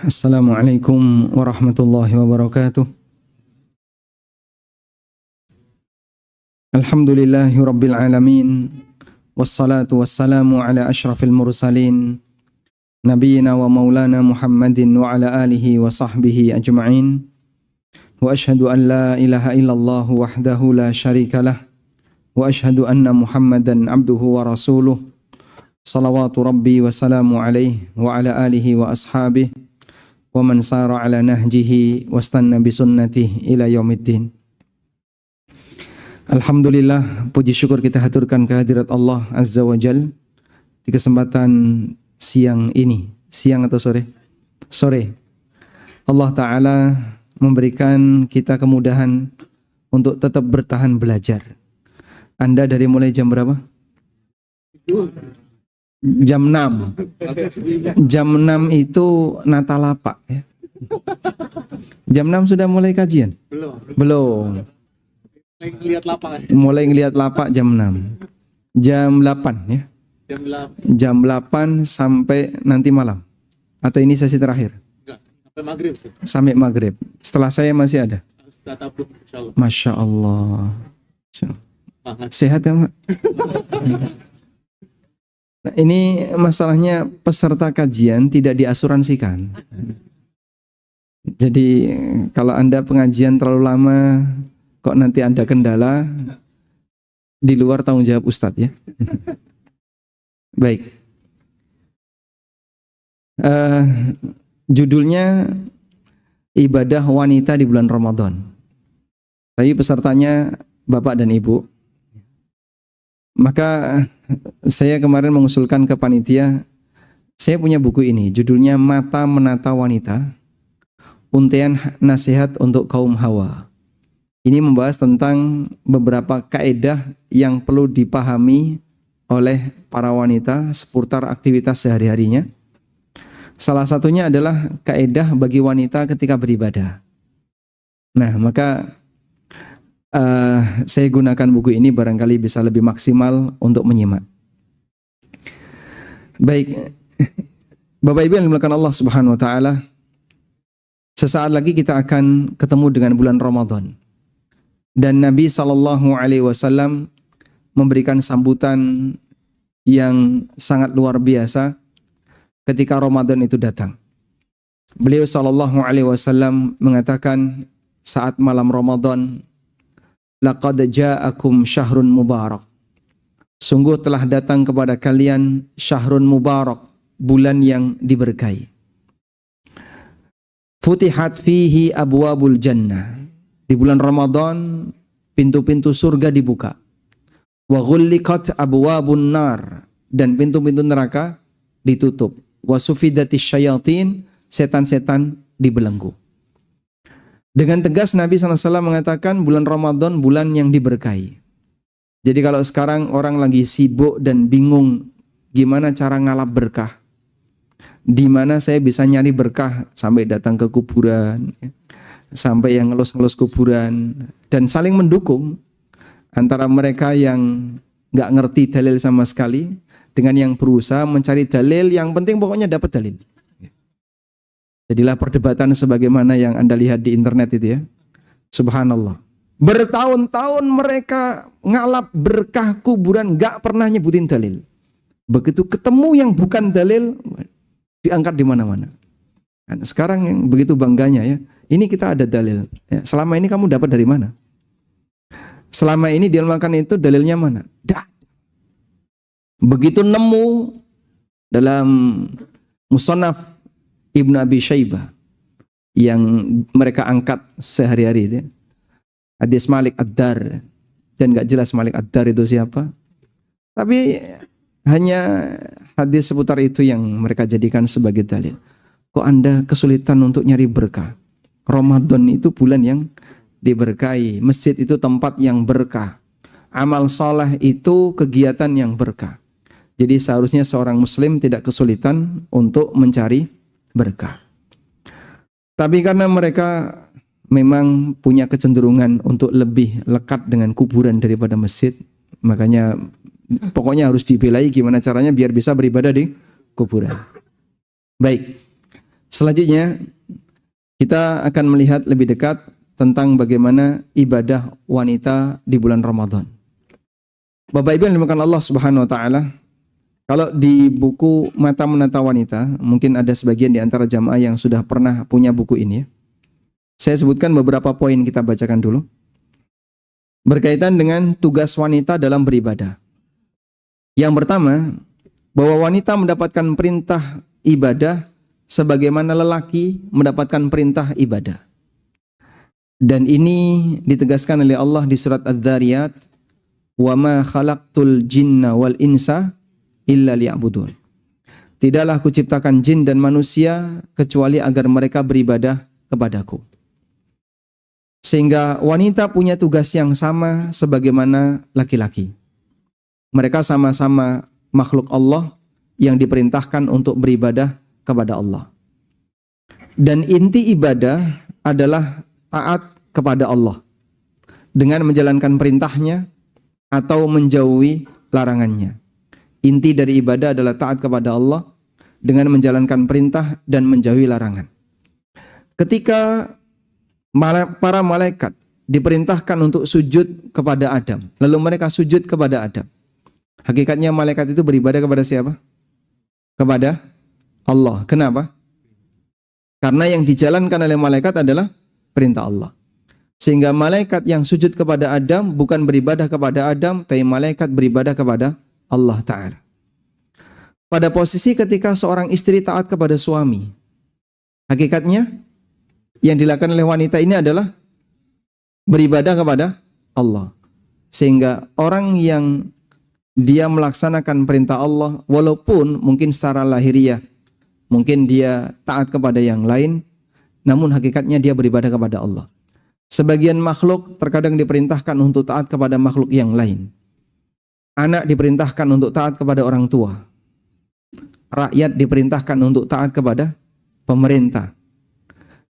Assalamualaikum warahmatullahi wabarakatuh. Alhamdulillahi rabbil alamin. Wassalatu wassalamu ala ashrafil mursalin. Nabiyyina wa maulana Muhammadin wa ala alihi wa sahbihi ajma'in. Wa ashhadu an la ilaha illallah wahdahu la syarikalah. Wa ashhadu anna Muhammadan abduhu wa rasuluh. Salawatu rabbi wa salamu alaihi wa ala alihi wa ashabihi. Wa man sara ala nahjihi wastanna bi sunnatihi ila yaumiddin. Alhamdulillah, puji syukur kita haturkan kehadirat Allah Azza wa Jal di kesempatan siang ini. Siang atau sore? Sore. Allah Ta'ala memberikan kita kemudahan untuk tetap bertahan belajar. Anda dari mulai jam berapa? Jam 6. Jam 6 itu Natalapak ya. Jam 6 sudah mulai kajian? Belum. Mulai ngelihat lapak jam 6. Jam 8 ya. Jam 8 sampai nanti malam. Atau ini sesi terakhir? Sampai maghrib. Sampai maghrib. Setelah saya masih ada. Masya Allah. Sehat ya, Mak? Nah, ini masalahnya peserta kajian tidak diasuransikan. Jadi kalau Anda pengajian terlalu lama, kok nanti ada kendala, di luar tanggung jawab Ustadz ya. Baik. Judulnya ibadah wanita di bulan Ramadan. Tapi pesertanya Bapak dan Ibu. Maka saya kemarin mengusulkan ke panitia, saya punya buku ini, judulnya Mata Menata Wanita, Untaian Nasihat untuk Kaum Hawa. Ini membahas tentang beberapa kaedah yang perlu dipahami oleh para wanita seputar aktivitas sehari-harinya. Salah satunya adalah kaedah bagi wanita ketika beribadah. Nah, maka saya gunakan buku ini barangkali bisa lebih maksimal untuk menyimak. Baik, Bapak Ibu yang dimuliakan Allah Subhanahu wa taala, sesaat lagi kita akan ketemu dengan bulan Ramadan. Dan Nabi sallallahu alaihi wasallam memberikan sambutan yang sangat luar biasa ketika Ramadan itu datang. Beliau sallallahu alaihi wasallam mengatakan saat malam Ramadan, laqad ja'akum syahrun mubarak. Sungguh telah datang kepada kalian syahrun mubarak, bulan yang diberkahi. Futihat fihi abwabul jannah. Di bulan Ramadan pintu-pintu surga dibuka. Wa ghulliqat abwabun nar, dan pintu-pintu neraka ditutup. Wa sufidatis syayatin, setan-setan dibelenggu. Dengan tegas Nabi SAW mengatakan bulan Ramadan bulan yang diberkahi. Jadi kalau sekarang orang lagi sibuk dan bingung gimana cara ngalap berkah, di mana saya bisa nyari berkah, sampai datang ke kuburan, sampai yang ngelus-ngelus kuburan, dan saling mendukung antara mereka yang nggak ngerti dalil sama sekali dengan yang berusaha mencari dalil, yang penting pokoknya dapat dalil. Jadilah perdebatan sebagaimana yang Anda lihat di internet itu ya. Subhanallah. Bertahun-tahun mereka ngalap berkah kuburan, gak pernah nyebutin dalil. Begitu ketemu yang bukan dalil, diangkat di mana-mana. Nah, sekarang yang begitu bangganya ya, ini kita ada dalil. Ya, selama ini kamu dapat dari mana? Selama ini dia makan itu dalilnya mana? Dah. Begitu nemu dalam Musannaf Ibnu Abi Syaibah yang mereka angkat sehari-hari itu, hadis Malik Ad-Dar, dan gak jelas Malik Ad-Dar itu siapa, tapi hanya hadis seputar itu yang mereka jadikan sebagai dalil. Kok Anda kesulitan untuk nyari berkah? Ramadan itu bulan yang diberkahi, masjid itu tempat yang berkah, amal soleh itu kegiatan yang berkah. Jadi seharusnya seorang muslim tidak kesulitan untuk mencari berkah. Tapi karena mereka memang punya kecenderungan untuk lebih lekat dengan kuburan daripada masjid, makanya pokoknya harus dibelai gimana caranya biar bisa beribadah di kuburan. Baik. Selanjutnya kita akan melihat lebih dekat tentang bagaimana ibadah wanita di bulan Ramadan. Bapak Ibu yang dimuliakan Allah Subhanahu wa taala, kalau di buku Mata Menata Wanita, mungkin ada sebagian di antara jamaah yang sudah pernah punya buku ini ya. Saya sebutkan beberapa poin, kita bacakan dulu. Berkaitan dengan tugas wanita dalam beribadah. Yang pertama, bahwa wanita mendapatkan perintah ibadah sebagaimana lelaki mendapatkan perintah ibadah. Dan ini ditegaskan oleh Allah di surat Adz-Dzariyat, "Wa ma khalaqtul jinna wal insa illa liya'budun." Tidaklah aku ciptakan jin dan manusia kecuali agar mereka beribadah kepadaku. Sehingga wanita punya tugas yang sama sebagaimana laki-laki. Mereka sama-sama makhluk Allah yang diperintahkan untuk beribadah kepada Allah. Dan inti ibadah adalah taat kepada Allah dengan menjalankan perintahnya atau menjauhi larangannya. Inti dari ibadah adalah taat kepada Allah dengan menjalankan perintah dan menjauhi larangan. Ketika para malaikat diperintahkan untuk sujud kepada Adam, lalu mereka sujud kepada Adam. Hakikatnya malaikat itu beribadah kepada siapa? Kepada Allah. Kenapa? Karena yang dijalankan oleh malaikat adalah perintah Allah. Sehingga malaikat yang sujud kepada Adam bukan beribadah kepada Adam, tapi malaikat beribadah kepada Allah Ta'ala. Pada posisi ketika seorang istri taat kepada suami, hakikatnya yang dilakukan oleh wanita ini adalah beribadah kepada Allah. Sehingga orang yang dia melaksanakan perintah Allah, walaupun mungkin secara lahiriah mungkin dia taat kepada yang lain, namun hakikatnya dia beribadah kepada Allah. Sebagian makhluk terkadang diperintahkan untuk taat kepada makhluk yang lain. Anak diperintahkan untuk taat kepada orang tua. Rakyat diperintahkan untuk taat kepada pemerintah.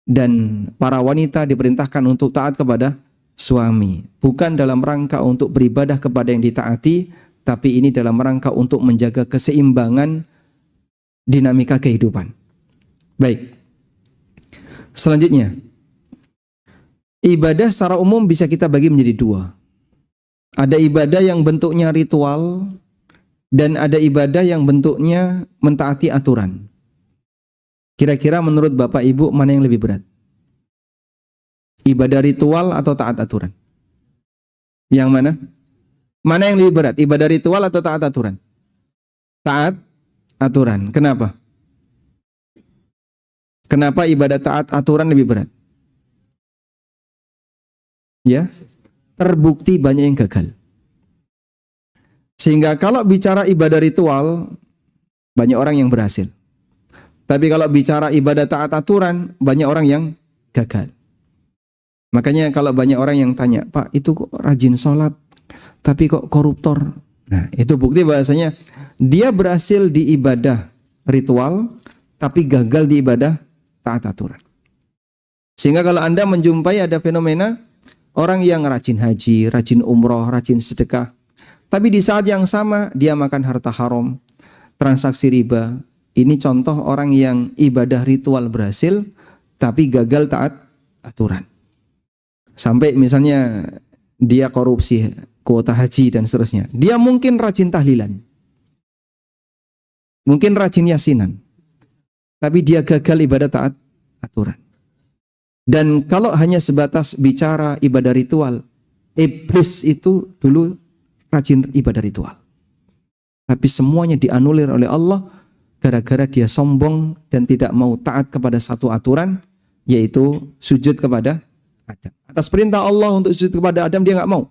Dan para wanita diperintahkan untuk taat kepada suami. Bukan dalam rangka untuk beribadah kepada yang ditaati, tapi ini dalam rangka untuk menjaga keseimbangan dinamika kehidupan. Baik. Selanjutnya, ibadah secara umum bisa kita bagi menjadi dua. Ada ibadah yang bentuknya ritual dan ada ibadah yang bentuknya mentaati aturan. Kira-kira menurut Bapak Ibu mana yang lebih berat? Ibadah ritual atau taat aturan? Yang mana? Mana yang lebih berat? Ibadah ritual atau taat aturan? Taat aturan. Kenapa? Kenapa ibadah taat aturan lebih berat? Ya, terbukti banyak yang gagal. Sehingga kalau bicara ibadah ritual, banyak orang yang berhasil. Tapi kalau bicara ibadah taat aturan, banyak orang yang gagal. Makanya kalau banyak orang yang tanya, Pak, itu kok rajin sholat, tapi kok koruptor? Nah, itu bukti bahasanya dia berhasil di ibadah ritual, tapi gagal di ibadah taat aturan. Sehingga kalau Anda menjumpai ada fenomena orang yang rajin haji, rajin umroh, rajin sedekah, tapi di saat yang sama dia makan harta haram, transaksi riba. Ini contoh orang yang ibadah ritual berhasil, tapi gagal taat aturan. Sampai misalnya dia korupsi kuota haji dan seterusnya. Dia mungkin rajin tahlilan, mungkin rajin yasinan, tapi dia gagal ibadah taat aturan. Dan kalau hanya sebatas bicara ibadah ritual, iblis itu dulu rajin ibadah ritual. Tapi semuanya dianulir oleh Allah gara-gara dia sombong dan tidak mau taat kepada satu aturan, yaitu sujud kepada Adam. Atas perintah Allah untuk sujud kepada Adam dia nggak mau.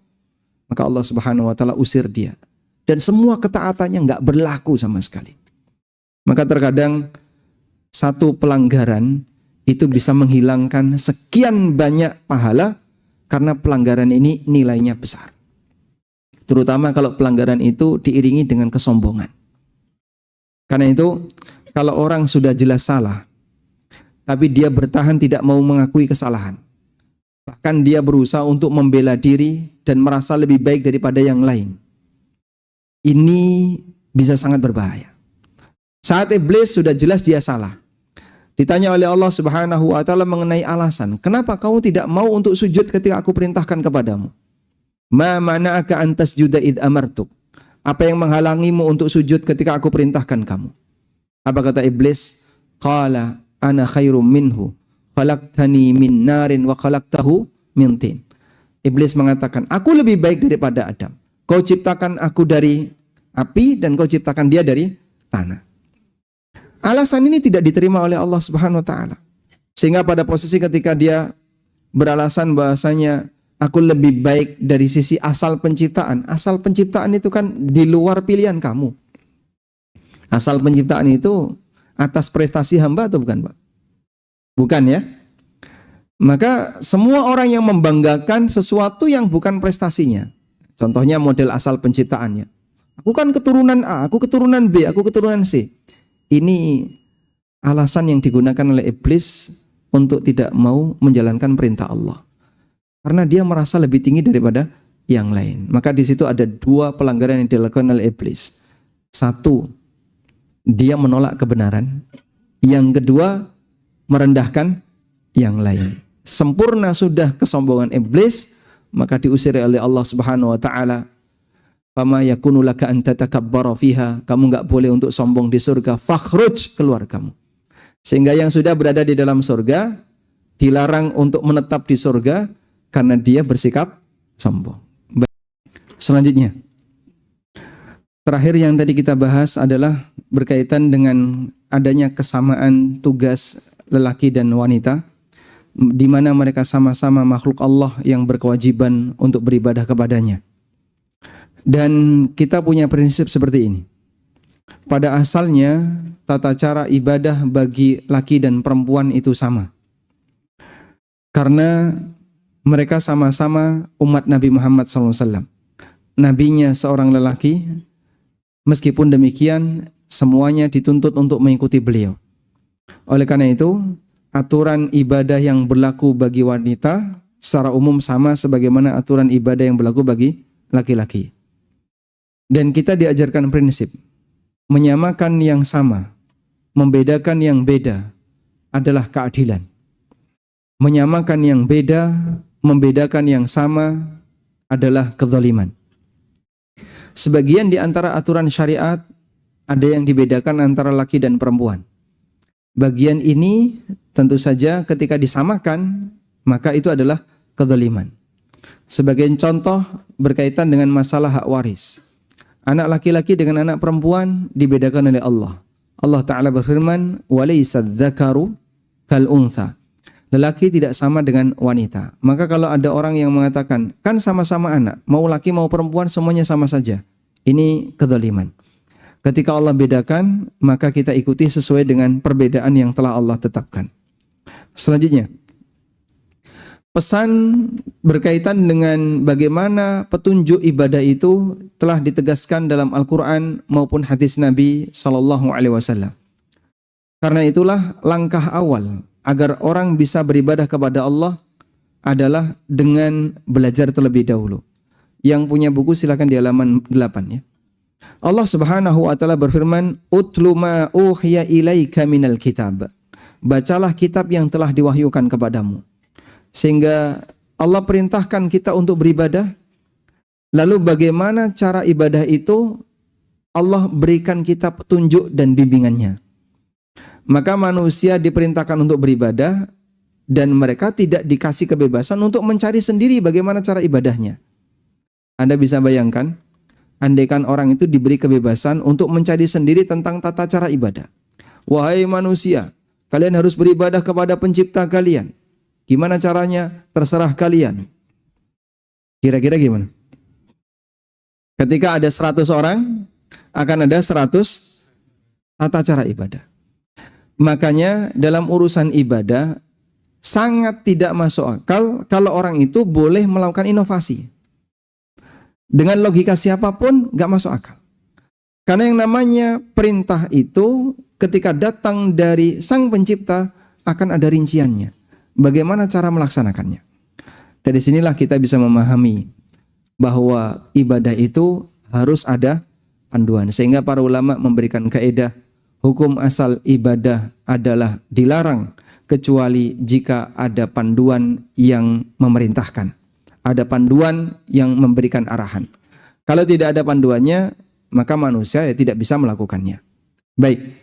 Maka Allah Subhanahu wa taala usir dia. Dan semua ketaatannya nggak berlaku sama sekali. Maka terkadang satu pelanggaran itu bisa menghilangkan sekian banyak pahala karena pelanggaran ini nilainya besar. Terutama kalau pelanggaran itu diiringi dengan kesombongan. Karena itu kalau orang sudah jelas salah, tapi dia bertahan tidak mau mengakui kesalahan, bahkan dia berusaha untuk membela diri dan merasa lebih baik daripada yang lain, ini bisa sangat berbahaya. Saat iblis sudah jelas dia salah, Ditanya oleh Allah Subhanahu wa taala mengenai alasan, kenapa kamu tidak mau untuk sujud ketika aku perintahkan kepadamu? Ma mana'aka an tasjuda id amartuk? Apa yang menghalangimu untuk sujud ketika aku perintahkan kamu? Apa kata iblis? Qala ana khairum minhu, khalaqtani min narin wa khalaqtahu min tin. Iblis mengatakan, aku lebih baik daripada Adam. Kau ciptakan aku dari api dan kau ciptakan dia dari tanah. Alasan ini tidak diterima oleh Allah Subhanahu wa taala. Sehingga pada posisi ketika dia beralasan bahasanya aku lebih baik dari sisi asal penciptaan. Asal penciptaan itu kan di luar pilihan kamu. Asal penciptaan itu atas prestasi hamba atau bukan, Pak? Bukan ya? Maka semua orang yang membanggakan sesuatu yang bukan prestasinya. Contohnya model asal penciptaannya. Aku kan keturunan A, aku keturunan B, aku keturunan C. Ini alasan yang digunakan oleh iblis untuk tidak mau menjalankan perintah Allah. Karena dia merasa lebih tinggi daripada yang lain. Maka di situ ada dua pelanggaran yang dilakukan oleh iblis. Satu, dia menolak kebenaran. Yang kedua, merendahkan yang lain. Sempurna sudah kesombongan iblis, maka diusir oleh Allah Subhanahu wa taala. Fama yakunu laka an tatakabbara fiha, kamu enggak boleh untuk sombong di surga, fakhruj, keluar kamu. Sehingga yang sudah berada di dalam surga dilarang untuk menetap di surga karena dia bersikap sombong. Selanjutnya, terakhir yang tadi kita bahas adalah berkaitan dengan adanya kesamaan tugas lelaki dan wanita, di mana mereka sama-sama makhluk Allah yang berkewajiban untuk beribadah kepadanya. Dan kita punya prinsip seperti ini. Pada asalnya tata cara ibadah bagi laki dan perempuan itu sama. Karena mereka sama-sama umat Nabi Muhammad SAW. Nabinya seorang lelaki, meskipun demikian semuanya dituntut untuk mengikuti beliau. Oleh karena itu, aturan ibadah yang berlaku bagi wanita secara umum sama sebagaimana aturan ibadah yang berlaku bagi laki-laki. Dan kita diajarkan prinsip menyamakan yang sama, membedakan yang beda adalah keadilan. Menyamakan yang beda, membedakan yang sama adalah kezaliman. Sebagian di antara aturan syariat ada yang dibedakan antara laki dan perempuan. Bagian ini tentu saja ketika disamakan maka itu adalah kezaliman. Sebagai contoh berkaitan dengan masalah hak waris. Anak laki-laki dengan anak perempuan dibedakan oleh Allah. Allah Ta'ala berfirman, وَلَيْسَ الذَّكَرُ كَالْأُنْثَى. Lelaki tidak sama dengan wanita. Maka kalau ada orang yang mengatakan, kan sama-sama anak, mau laki mau perempuan semuanya sama saja. Ini kezaliman. Ketika Allah bedakan, maka kita ikuti sesuai dengan perbedaan yang telah Allah tetapkan. Selanjutnya, pesan berkaitan dengan bagaimana petunjuk ibadah itu telah ditegaskan dalam Al-Quran maupun hadis Nabi SAW. Karena itulah langkah awal agar orang bisa beribadah kepada Allah adalah dengan belajar terlebih dahulu. Yang punya buku silakan di halaman 8 ya. Allah Subhanahu wa taala berfirman, "Utlu ma uhiya ilaika minal kitab." Bacalah kitab yang telah diwahyukan kepadamu. Sehingga Allah perintahkan kita untuk beribadah. Lalu bagaimana cara ibadah itu? Allah berikan kita petunjuk dan bimbingannya. Maka manusia diperintahkan untuk beribadah dan mereka tidak dikasih kebebasan untuk mencari sendiri bagaimana cara ibadahnya. Anda bisa bayangkan, andaikan orang itu diberi kebebasan untuk mencari sendiri tentang tata cara ibadah. Wahai manusia, kalian harus beribadah kepada pencipta kalian. Gimana caranya? Terserah kalian. Kira-kira gimana? Ketika ada 100 orang, akan ada 100 tata cara ibadah. Makanya dalam urusan ibadah, sangat tidak masuk akal kalau orang itu boleh melakukan inovasi. Dengan logika siapapun, gak masuk akal. Karena yang namanya perintah itu, ketika datang dari sang pencipta, akan ada rinciannya. Bagaimana cara melaksanakannya? Dari sinilah kita bisa memahami bahwa ibadah itu harus ada panduan. Sehingga para ulama memberikan kaidah hukum asal ibadah adalah dilarang kecuali jika ada panduan yang memerintahkan, ada panduan yang memberikan arahan. Kalau tidak ada panduannya, maka manusia ya tidak bisa melakukannya. Baik.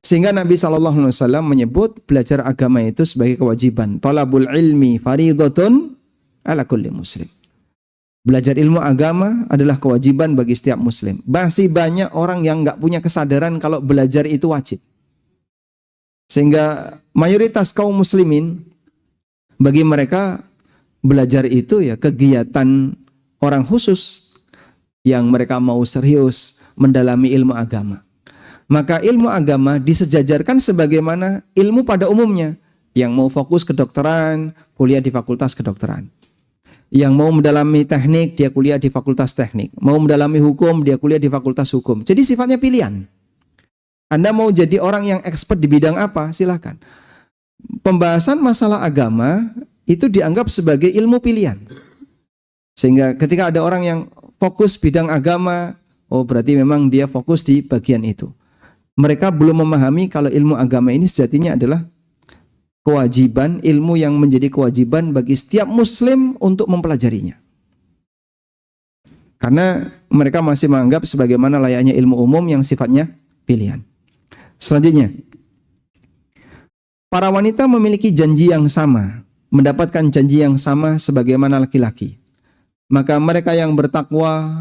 Sehingga Nabi SAW menyebut belajar agama itu sebagai kewajiban. Talabul ilmi faridatun ala kulli muslim. Belajar ilmu agama adalah kewajiban bagi setiap muslim. Masih banyak orang yang nggak punya kesadaran kalau belajar itu wajib. Sehingga mayoritas kaum muslimin, bagi mereka belajar itu ya kegiatan orang khusus yang mereka mau serius mendalami ilmu agama. Maka ilmu agama disejajarkan sebagaimana ilmu pada umumnya. Yang mau fokus kedokteran, kuliah di fakultas kedokteran. Yang mau mendalami teknik, dia kuliah di fakultas teknik. Mau mendalami hukum, dia kuliah di fakultas hukum. Jadi sifatnya pilihan. Anda mau jadi orang yang expert di bidang apa? Silakan. Pembahasan masalah agama itu dianggap sebagai ilmu pilihan. Sehingga ketika ada orang yang fokus bidang agama, oh berarti memang dia fokus di bagian itu. Mereka belum memahami kalau ilmu agama ini sejatinya adalah kewajiban, ilmu yang menjadi kewajiban bagi setiap muslim untuk mempelajarinya. Karena mereka masih menganggap sebagaimana layaknya ilmu umum yang sifatnya pilihan. Selanjutnya, para wanita memiliki janji yang sama, mendapatkan janji yang sama sebagaimana laki-laki. Maka mereka yang bertakwa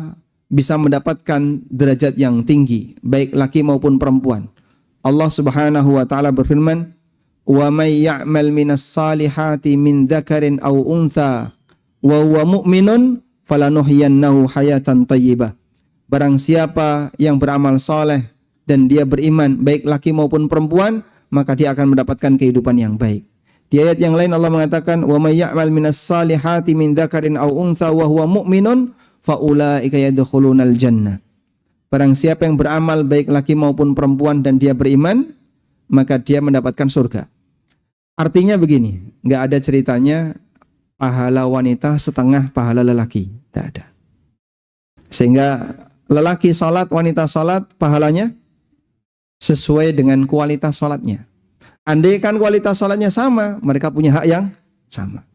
bisa mendapatkan derajat yang tinggi, baik laki maupun perempuan. Allah Subhanahu wa taala berfirman, "Wa may ya'mal minas salihati min dzakarin aw untha wa huwa mu'minun falanuhyiyannahu hayatan thayyibah." Barang siapa yang beramal saleh dan dia beriman, baik laki maupun perempuan, maka dia akan mendapatkan kehidupan yang baik. Di ayat yang lain Allah mengatakan, "Wa may ya'mal minas salihati min dzakarin aw untha wa huwa mu'minun faulaika yadkhulunal jannah." Barang siapa yang beramal baik laki maupun perempuan dan dia beriman, maka dia mendapatkan surga. Artinya begini, nggak ada ceritanya pahala wanita setengah pahala lelaki, tidak ada. Sehingga lelaki salat, wanita salat, pahalanya sesuai dengan kualitas salatnya. Andai kan kualitas salatnya sama, mereka punya hak yang sama.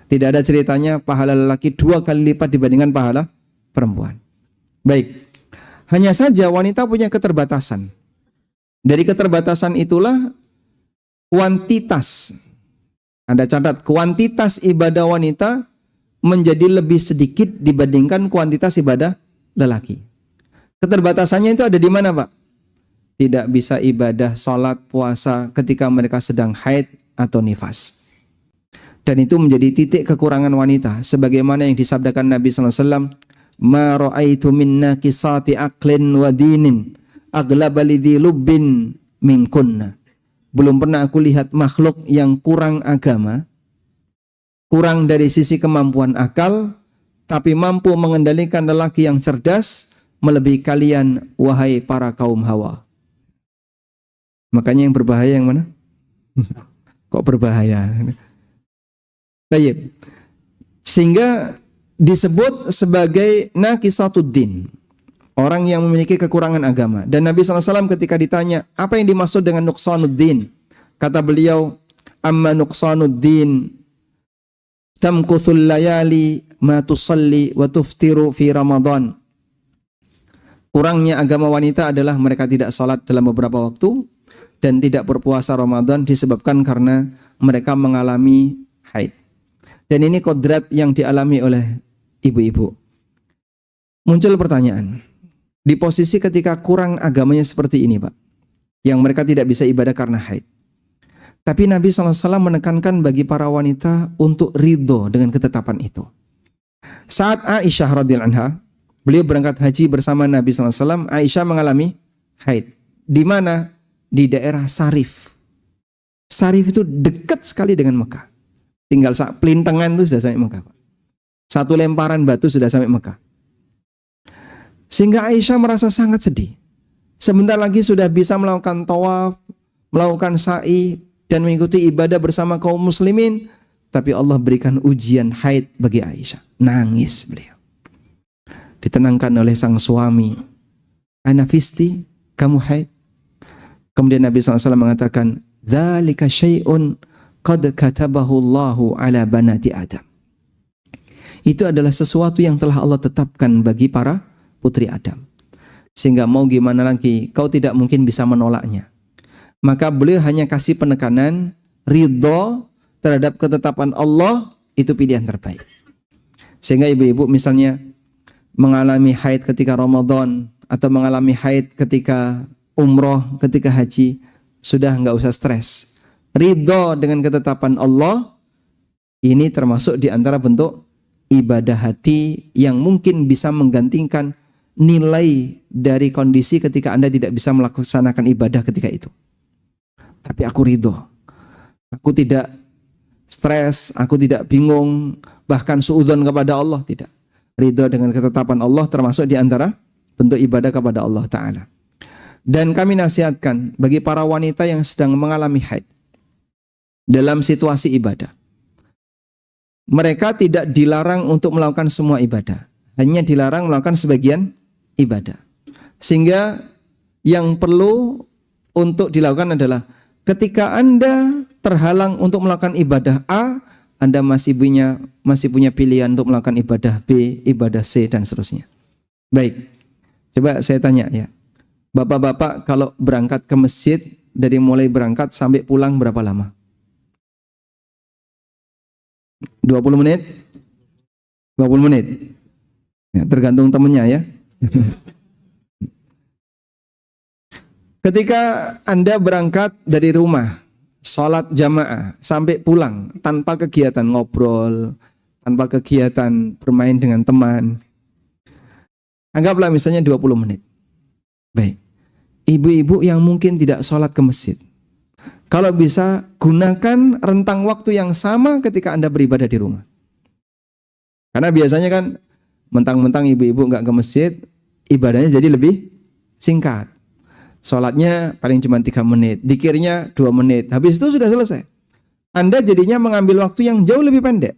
Tidak ada ceritanya pahala lelaki 2 kali lipat dibandingkan pahala perempuan. Baik. Hanya saja wanita punya keterbatasan. Dari keterbatasan itulah kuantitas. Anda catat, kuantitas ibadah wanita menjadi lebih sedikit dibandingkan kuantitas ibadah lelaki. Keterbatasannya itu ada di mana, Pak? Tidak bisa ibadah, sholat, puasa ketika mereka sedang haid atau nifas. Dan itu menjadi titik kekurangan wanita. Sebagaimana yang disabdakan Nabi SAW, "Ma ra'aitu minna kisati aqlin wa dinin aglaba lidhi lubbin minkunna." Belum pernah aku lihat makhluk yang kurang agama, kurang dari sisi kemampuan akal, tapi mampu mengendalikan lelaki yang cerdas melebihi kalian, wahai para kaum Hawa. Makanya yang berbahaya yang mana? Kok berbahaya? Baik. Sehingga disebut sebagai naqisatuddin, orang yang memiliki kekurangan agama. Dan Nabi SAW ketika ditanya, apa yang dimaksud dengan nuqsanuddin? Kata beliau, amma nuqsanuddin tamkuthul layali ma tusalli wa tuftiru fi Ramadan. Kurangnya agama wanita adalah mereka tidak salat dalam beberapa waktu dan tidak berpuasa Ramadan disebabkan karena mereka mengalami haid. Dan ini kodrat yang dialami oleh ibu-ibu. Muncul pertanyaan, di posisi ketika kurang agamanya seperti ini, Pak, yang mereka tidak bisa ibadah karena haid. Tapi Nabi SAW menekankan bagi para wanita untuk ridho dengan ketetapan itu. Saat Aisyah radhiyallahu anha, beliau berangkat haji bersama Nabi SAW, Aisyah mengalami haid. Di mana? Di daerah Sarif. Sarif itu dekat sekali dengan Mekah. Tinggal pelintengan itu sudah sampai Mekah, Pak. Satu lemparan batu sudah sampai Mekah. Sehingga Aisyah merasa sangat sedih. Sebentar lagi sudah bisa melakukan tawaf, melakukan sa'i, dan mengikuti ibadah bersama kaum muslimin. Tapi Allah berikan ujian haid bagi Aisyah. Nangis beliau. Ditenangkan oleh sang suami. Anafisti, kamu haid? Kemudian Nabi SAW mengatakan, "Dzalika syai'un qad katabahu Allahu ala banati Adam." Itu adalah sesuatu yang telah Allah tetapkan bagi para putri Adam. Sehingga mau gimana lagi, kau tidak mungkin bisa menolaknya. Maka beliau hanya kasih penekanan, ridho terhadap ketetapan Allah, itu pilihan terbaik. Sehingga ibu-ibu misalnya mengalami haid ketika Ramadan, atau mengalami haid ketika umroh, ketika haji, sudah nggak usah stres. Ridho dengan ketetapan Allah, ini termasuk di antara bentuk ibadah hati yang mungkin bisa menggantikan nilai dari kondisi ketika Anda tidak bisa melaksanakan ibadah ketika itu. Tapi aku ridho, aku tidak stres, aku tidak bingung, bahkan suudzon kepada Allah, tidak. Ridho dengan ketetapan Allah termasuk di antara bentuk ibadah kepada Allah Ta'ala. Dan kami nasihatkan bagi para wanita yang sedang mengalami haid dalam situasi ibadah, mereka tidak dilarang untuk melakukan semua ibadah, hanya dilarang melakukan sebagian ibadah. Sehingga yang perlu untuk dilakukan adalah ketika Anda terhalang untuk melakukan ibadah A, Anda masih punya pilihan untuk melakukan ibadah B, ibadah C, dan seterusnya. Baik, coba saya tanya ya, bapak-bapak kalau berangkat ke masjid, dari mulai berangkat sampai pulang berapa lama? 20 menit? 20 menit? Ya, tergantung temennya ya. Ketika Anda berangkat dari rumah, sholat jamaah, sampai pulang tanpa kegiatan ngobrol, tanpa kegiatan bermain dengan teman, anggaplah misalnya 20 menit. Baik, ibu-ibu yang mungkin tidak sholat ke masjid, kalau bisa gunakan rentang waktu yang sama ketika Anda beribadah di rumah. Karena biasanya kan mentang-mentang ibu-ibu nggak ke masjid, ibadahnya jadi lebih singkat. Sholatnya paling cuma 3 menit, dzikirnya 2 menit, habis itu sudah selesai. Anda jadinya mengambil waktu yang jauh lebih pendek.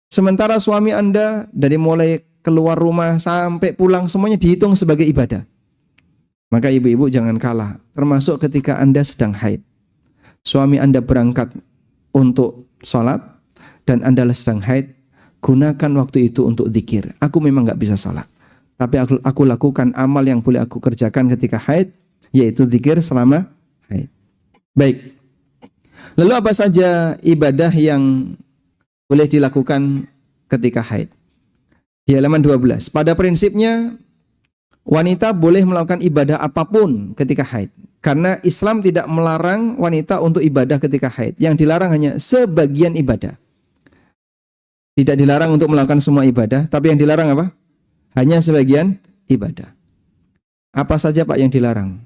Sementara suami Anda dari mulai keluar rumah sampai pulang semuanya dihitung sebagai ibadah. Maka ibu-ibu jangan kalah, termasuk ketika Anda sedang haid. Suami Anda berangkat untuk sholat dan Anda sedang haid, gunakan waktu itu untuk zikir. Aku memang nggak bisa sholat, tapi aku lakukan amal yang boleh aku kerjakan ketika haid, yaitu zikir selama haid. Baik. Lalu apa saja ibadah yang boleh dilakukan ketika haid? Di halaman 12. Pada prinsipnya wanita boleh melakukan ibadah apapun ketika haid. Karena Islam tidak melarang wanita untuk ibadah ketika haid. Yang dilarang hanya sebagian ibadah. Tidak dilarang untuk melakukan semua ibadah, tapi yang dilarang apa? Hanya sebagian ibadah. Apa saja Pak yang dilarang?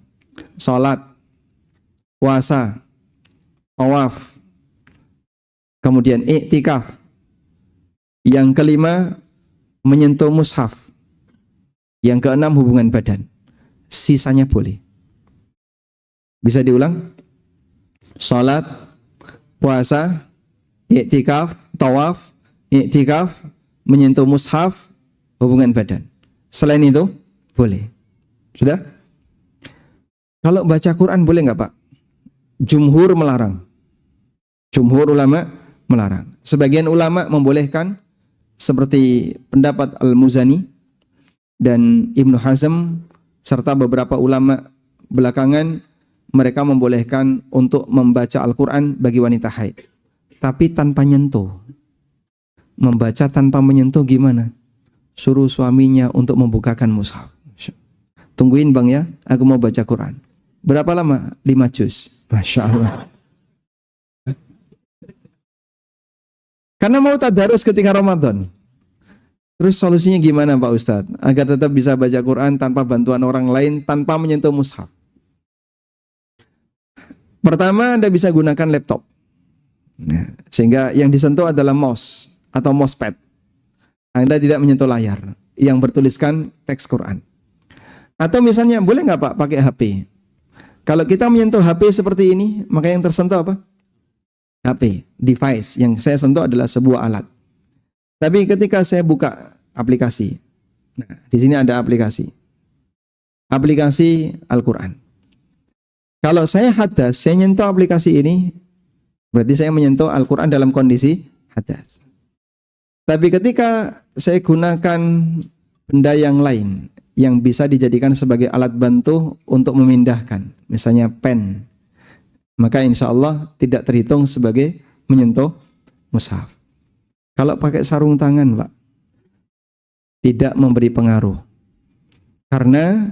Salat, puasa, tawaf, kemudian i'tikaf. Yang kelima, menyentuh mushaf. Yang keenam, hubungan badan. Sisanya boleh. Bisa diulang? Salat, puasa, i'tikaf, tawaf, i'tikaf, menyentuh mushaf, hubungan badan. Selain itu, boleh. Sudah? Kalau baca Quran boleh nggak Pak? Jumhur melarang. Jumhur ulama melarang. Sebagian ulama membolehkan, seperti pendapat Al-Muzani dan Ibnu Hazm, serta beberapa ulama belakangan, mereka membolehkan untuk membaca Al-Quran bagi wanita haid. Tapi tanpa nyentuh. Membaca tanpa menyentuh gimana? Suruh suaminya untuk membukakan mushaf. Tungguin bang ya, aku mau baca Quran. Berapa lama? 5 juz. Masya Allah. Karena mau tadarus ketika Ramadan. Terus solusinya gimana Pak Ustadz? Agar tetap bisa baca Quran tanpa bantuan orang lain, tanpa menyentuh mushaf. Pertama, Anda bisa gunakan laptop. Sehingga yang disentuh adalah mouse atau mousepad. Anda tidak menyentuh layar yang bertuliskan teks Quran. Atau misalnya, boleh nggak Pak pakai HP? Kalau kita menyentuh HP seperti ini, maka yang tersentuh apa? HP, device. Yang saya sentuh adalah sebuah alat. Tapi ketika saya buka aplikasi, nah, di sini ada aplikasi. Aplikasi Al-Quran. Kalau saya hadas, saya nyentuh aplikasi ini, berarti saya menyentuh Al-Quran dalam kondisi hadas. Tapi ketika saya gunakan benda yang lain yang bisa dijadikan sebagai alat bantu untuk memindahkan, misalnya pen, maka insya Allah tidak terhitung sebagai menyentuh mushaf. Kalau pakai sarung tangan, Pak, tidak memberi pengaruh. Karena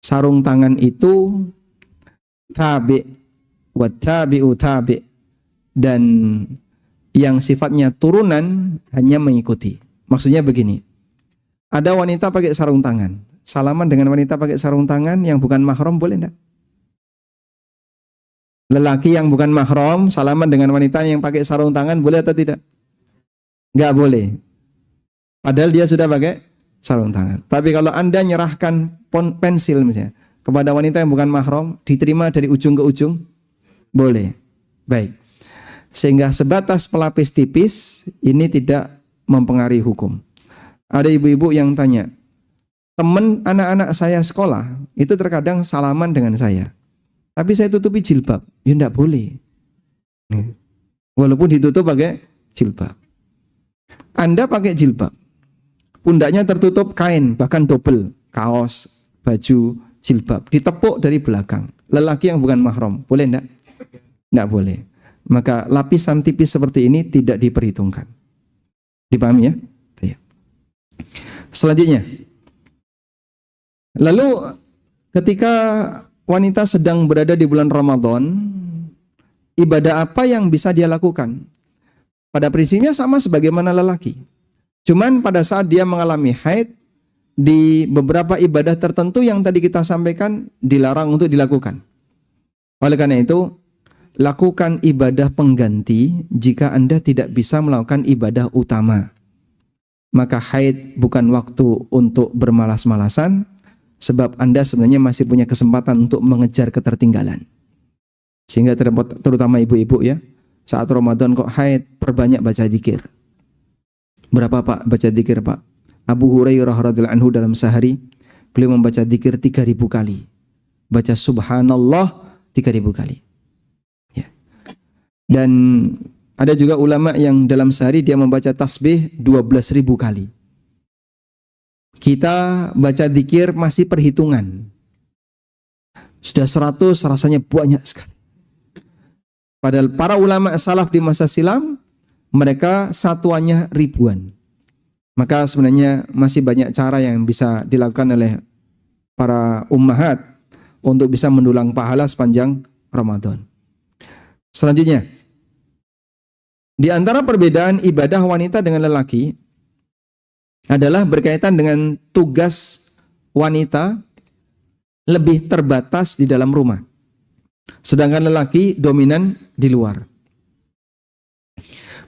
sarung tangan itu tabi' wa tabi'u tabi', dan yang sifatnya turunan hanya mengikuti. Maksudnya begini, ada wanita pakai sarung tangan, salaman dengan wanita pakai sarung tangan yang bukan mahram boleh enggak? Lelaki yang bukan mahram salaman dengan wanita yang pakai sarung tangan boleh atau tidak? Enggak boleh. Padahal dia sudah pakai sarung tangan. Tapi kalau Anda nyerahkan pensil misalnya kepada wanita yang bukan mahram, diterima dari ujung ke ujung? Boleh. Baik. Sehingga sebatas pelapis tipis ini tidak mempengaruhi hukum. Ada ibu-ibu yang tanya, teman anak-anak saya sekolah itu terkadang salaman dengan saya, tapi saya tutupi jilbab. Ya enggak boleh. Walaupun ditutup pakai jilbab. Anda pakai jilbab, pundaknya tertutup kain, bahkan double, kaos, baju, jilbab, ditepuk dari belakang. Lelaki yang bukan mahram, boleh enggak? Enggak boleh. Maka lapisan tipis seperti ini tidak diperhitungkan. Dipahami ya? Ya. Selanjutnya, lalu ketika wanita sedang berada di bulan Ramadan, ibadah apa yang bisa dia lakukan? Pada prinsipnya sama sebagaimana lelaki. Cuman pada saat dia mengalami haid, di beberapa ibadah tertentu yang tadi kita sampaikan dilarang untuk dilakukan. Oleh karena itu, lakukan ibadah pengganti jika Anda tidak bisa melakukan ibadah utama. Maka haid bukan waktu untuk bermalas-malasan, sebab Anda sebenarnya masih punya kesempatan untuk mengejar ketertinggalan. Sehingga terutama ibu-ibu ya, saat Ramadan kok haid, perbanyak baca zikir. Berapa Pak baca zikir Pak? Abu Hurairah radhiyallahu anhu dalam sehari, beliau membaca zikir 3.000 kali. Baca subhanallah 3.000 kali. Dan ada juga ulama yang dalam sehari dia membaca tasbih 12.000 kali. Kita baca zikir masih perhitungan. Sudah 100 rasanya banyak sekali. Padahal para ulama salaf di masa silam, mereka satuannya ribuan. Maka sebenarnya masih banyak cara yang bisa dilakukan oleh para ummahat untuk bisa mendulang pahala sepanjang Ramadan. Selanjutnya, di antara perbedaan ibadah wanita dengan lelaki adalah berkaitan dengan tugas wanita lebih terbatas di dalam rumah. Sedangkan lelaki dominan di luar.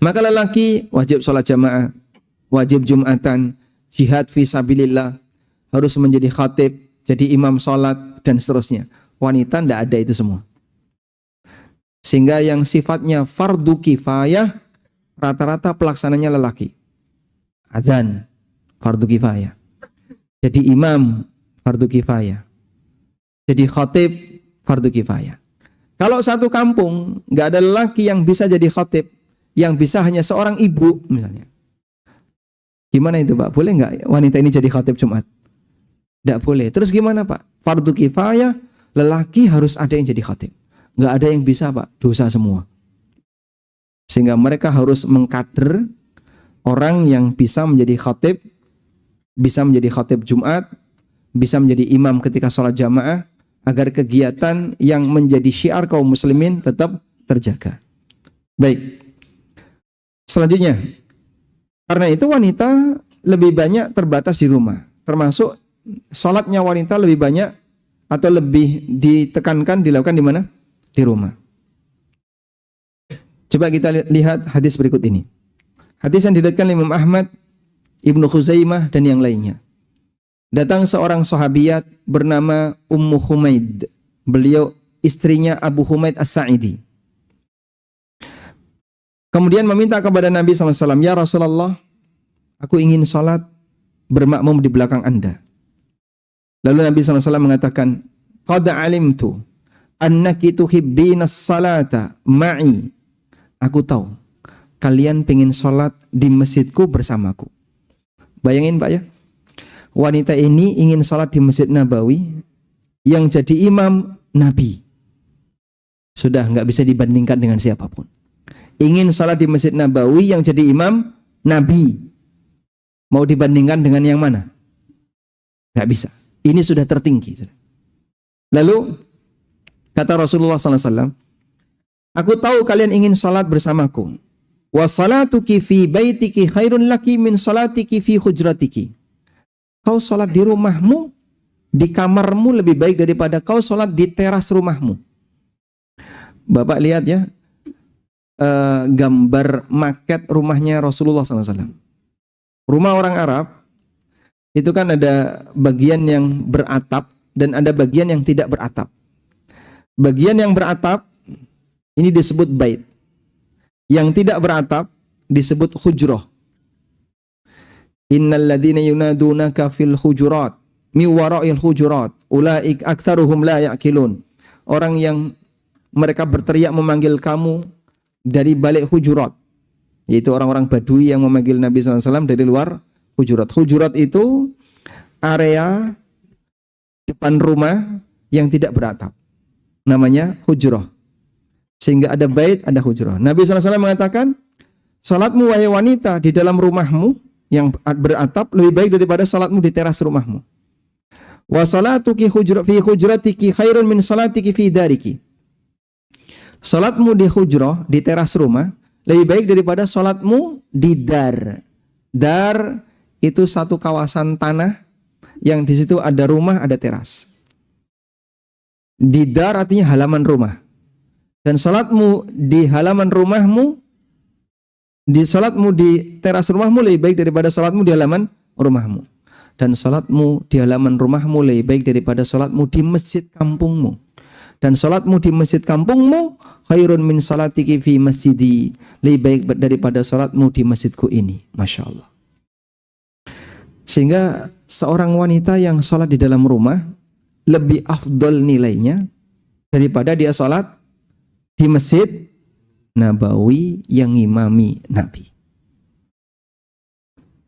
Maka lelaki wajib sholat jamaah, wajib jumatan, jihad fi sabilillah, harus menjadi khatib, jadi imam sholat, dan seterusnya. Wanita tidak ada itu semua. Sehingga yang sifatnya fardu kifayah, rata-rata pelaksananya lelaki. Azan, fardu kifayah. Jadi imam, fardu kifayah. Jadi khatib, fardu kifayah. Kalau satu kampung nggak ada lelaki yang bisa jadi khatib, yang bisa hanya seorang ibu misalnya, gimana itu Pak? Boleh nggak wanita ini jadi khatib Jumat? Nggak boleh. Terus gimana Pak? Fardu kifayah, lelaki harus ada yang jadi khatib. Nggak ada yang bisa Pak, dosa semua. Sehingga mereka harus mengkader orang yang bisa menjadi khatib, bisa menjadi khatib Jumat, bisa menjadi imam ketika sholat jamaah, agar kegiatan yang menjadi syiar kaum muslimin tetap terjaga. Baik. Selanjutnya, karena itu wanita lebih banyak terbatas di rumah, termasuk sholatnya wanita lebih banyak atau lebih ditekankan dilakukan di mana? Di rumah. Coba kita lihat hadis berikut ini. Hadis yang diriwayatkan Imam Ahmad, Ibnu Khuzaimah dan yang lainnya. Datang seorang sahabiat bernama Ummu Humaid. Beliau istrinya Abu Humaid As-Sa'idi. Kemudian meminta kepada Nabi SAW, "Ya Rasulullah, aku ingin salat bermakmum di belakang Anda." Lalu Nabi SAW mengatakan, "Qad alimtu annaki tuhibbinas salata ma'i. Aku tahu kalian pengen sholat di masjidku bersamaku. Bayangin Pak ya, wanita ini ingin sholat di Masjid Nabawi, yang jadi imam Nabi. Sudah nggak bisa dibandingkan dengan siapapun. Ingin sholat di Masjid Nabawi, yang jadi imam Nabi. Mau dibandingkan dengan yang mana? Nggak bisa. Ini sudah tertinggi. Lalu kata Rasulullah SAW, aku tahu kalian ingin sholat bersamaku. Wa salatuki fi baitiki khairun laki min salatiki fi hujratiki. Kau sholat di rumahmu, di kamarmu lebih baik daripada kau sholat di teras rumahmu. Bapak lihat ya, gambar maket rumahnya Rasulullah SAW. Rumah orang Arab itu kan ada bagian yang beratap dan ada bagian yang tidak beratap. Bagian yang beratap ini disebut bait. Yang tidak beratap disebut hujrah. Innal ladzina yunadunaka fil hujurat mi wara'il hujurat ulaik aktsaruhum la ya'qilun. Orang yang mereka berteriak memanggil kamu dari balik hujurat, yaitu orang-orang Badui yang memanggil Nabi SAW dari luar hujurat. Hujurat itu area depan rumah yang tidak beratap, namanya hujrah. Sehingga ada bait, ada hujrah. Nabi SAW mengatakan, salatmu wahai wanita di dalam rumahmu yang beratap lebih baik daripada salatmu di teras rumahmu. Wa salatuki fi hujratiki khairun min salatiki fi dariki. Salatmu di hujrah, di teras rumah, lebih baik daripada salatmu di dar. Dar itu satu kawasan tanah yang di situ ada rumah, ada teras. Di dar artinya halaman rumah. Dan salatmu di halaman rumahmu, salatmu di teras rumahmu lebih baik daripada salatmu di halaman rumahmu. Dan salatmu di halaman rumahmu lebih baik daripada salatmu di masjid kampungmu. Dan salatmu di masjid kampungmu khairun min salatiki fi masjidi, lebih baik daripada salatmu di masjidku ini. Masya Allah. Sehingga seorang wanita yang salat di dalam rumah lebih afdol nilainya daripada dia salat di Masjid Nabawi yang ngimami Nabi.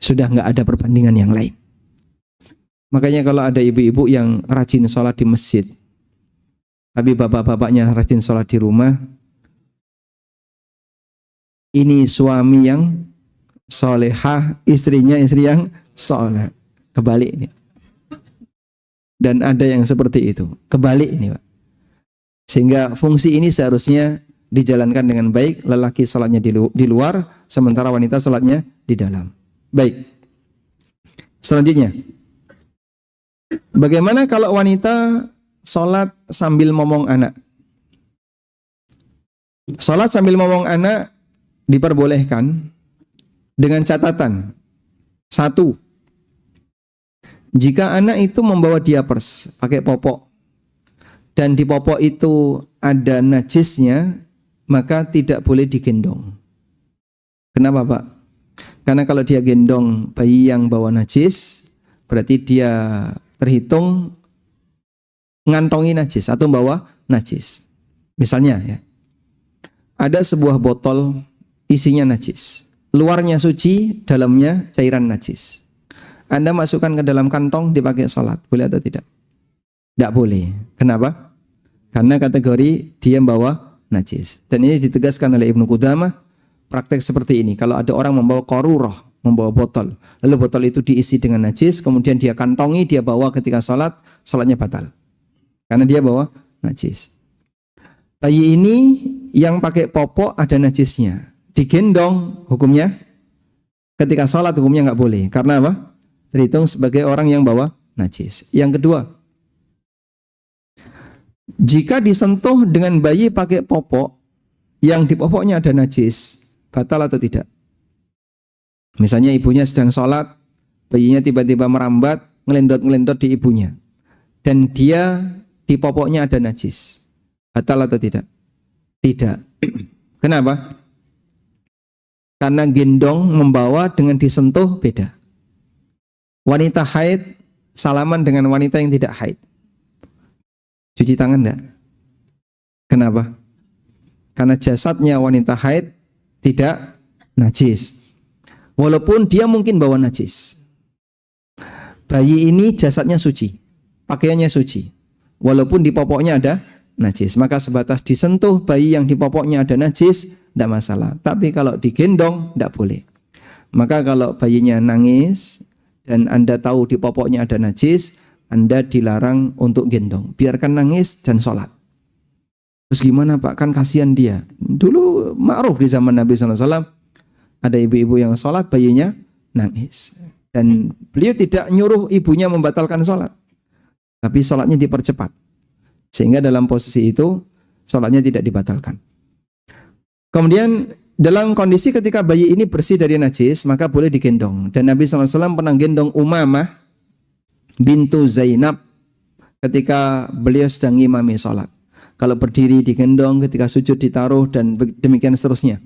Sudah nggak ada perbandingan yang lain. Makanya kalau ada ibu-ibu yang rajin sholat di masjid, tapi bapak-bapaknya rajin sholat di rumah, ini suami yang solehah, istrinya istri yang soleh. Kebalik ini. Dan ada yang seperti itu. Kebalik ini Pak. Sehingga fungsi ini seharusnya dijalankan dengan baik. Lelaki salatnya di luar, sementara wanita salatnya di dalam. Baik. Selanjutnya, bagaimana kalau wanita salat sambil ngomong anak? Salat sambil ngomong anak diperbolehkan dengan catatan. 1. Jika anak itu membawa diapers, pakai popok, dan di popok itu ada najisnya, maka tidak boleh digendong. Kenapa Pak? Karena kalau dia gendong bayi yang bawa najis, berarti dia terhitung ngantongi najis atau bawa najis. Misalnya ya, ada sebuah botol isinya najis, luarnya suci, dalamnya cairan najis. Anda masukkan ke dalam kantong dipakai sholat, boleh atau tidak? Tidak boleh. Kenapa? Karena kategori dia membawa najis. Dan ini ditegaskan oleh Ibnu Qudamah, praktek seperti ini. Kalau ada orang membawa qarurah, membawa botol, lalu botol itu diisi dengan najis, kemudian dia kantongi, dia bawa ketika sholat, sholatnya batal. Karena dia bawa najis. Bayi ini yang pakai popok ada najisnya, digendong, hukumnya ketika sholat hukumnya nggak boleh. Karena apa? Terhitung sebagai orang yang bawa najis. Yang kedua, jika disentuh dengan bayi pakai popok yang di popoknya ada najis, batal atau tidak? Misalnya ibunya sedang sholat, bayinya tiba-tiba merambat, ngelendot-ngelendot di ibunya, dan dia di popoknya ada najis, batal atau tidak? Tidak. Kenapa? Karena gendong membawa dengan disentuh beda. Wanita haid salaman dengan wanita yang tidak haid. Cuci tangan enggak? Kenapa? Karena jasadnya wanita haid tidak najis. Walaupun dia mungkin bawa najis. Bayi ini jasadnya suci, pakaiannya suci. Walaupun di popoknya ada najis, maka sebatas disentuh bayi yang di popoknya ada najis, tidak masalah. Tapi kalau digendong, tidak boleh. Maka kalau bayinya nangis dan Anda tahu di popoknya ada najis, Anda dilarang untuk gendong. Biarkan nangis dan sholat. Terus gimana Pak? Kan kasihan dia. Dulu ma'ruf di zaman Nabi SAW, ada ibu-ibu yang sholat, bayinya nangis. Dan beliau tidak nyuruh ibunya membatalkan sholat. Tapi sholatnya dipercepat. Sehingga dalam posisi itu, sholatnya tidak dibatalkan. Kemudian dalam kondisi ketika bayi ini bersih dari najis, maka boleh digendong. Dan Nabi SAW pernah gendong Umamah bintu Zainab ketika beliau sedang ngimami sholat. Kalau berdiri digendong, ketika sujud ditaruh, dan demikian seterusnya.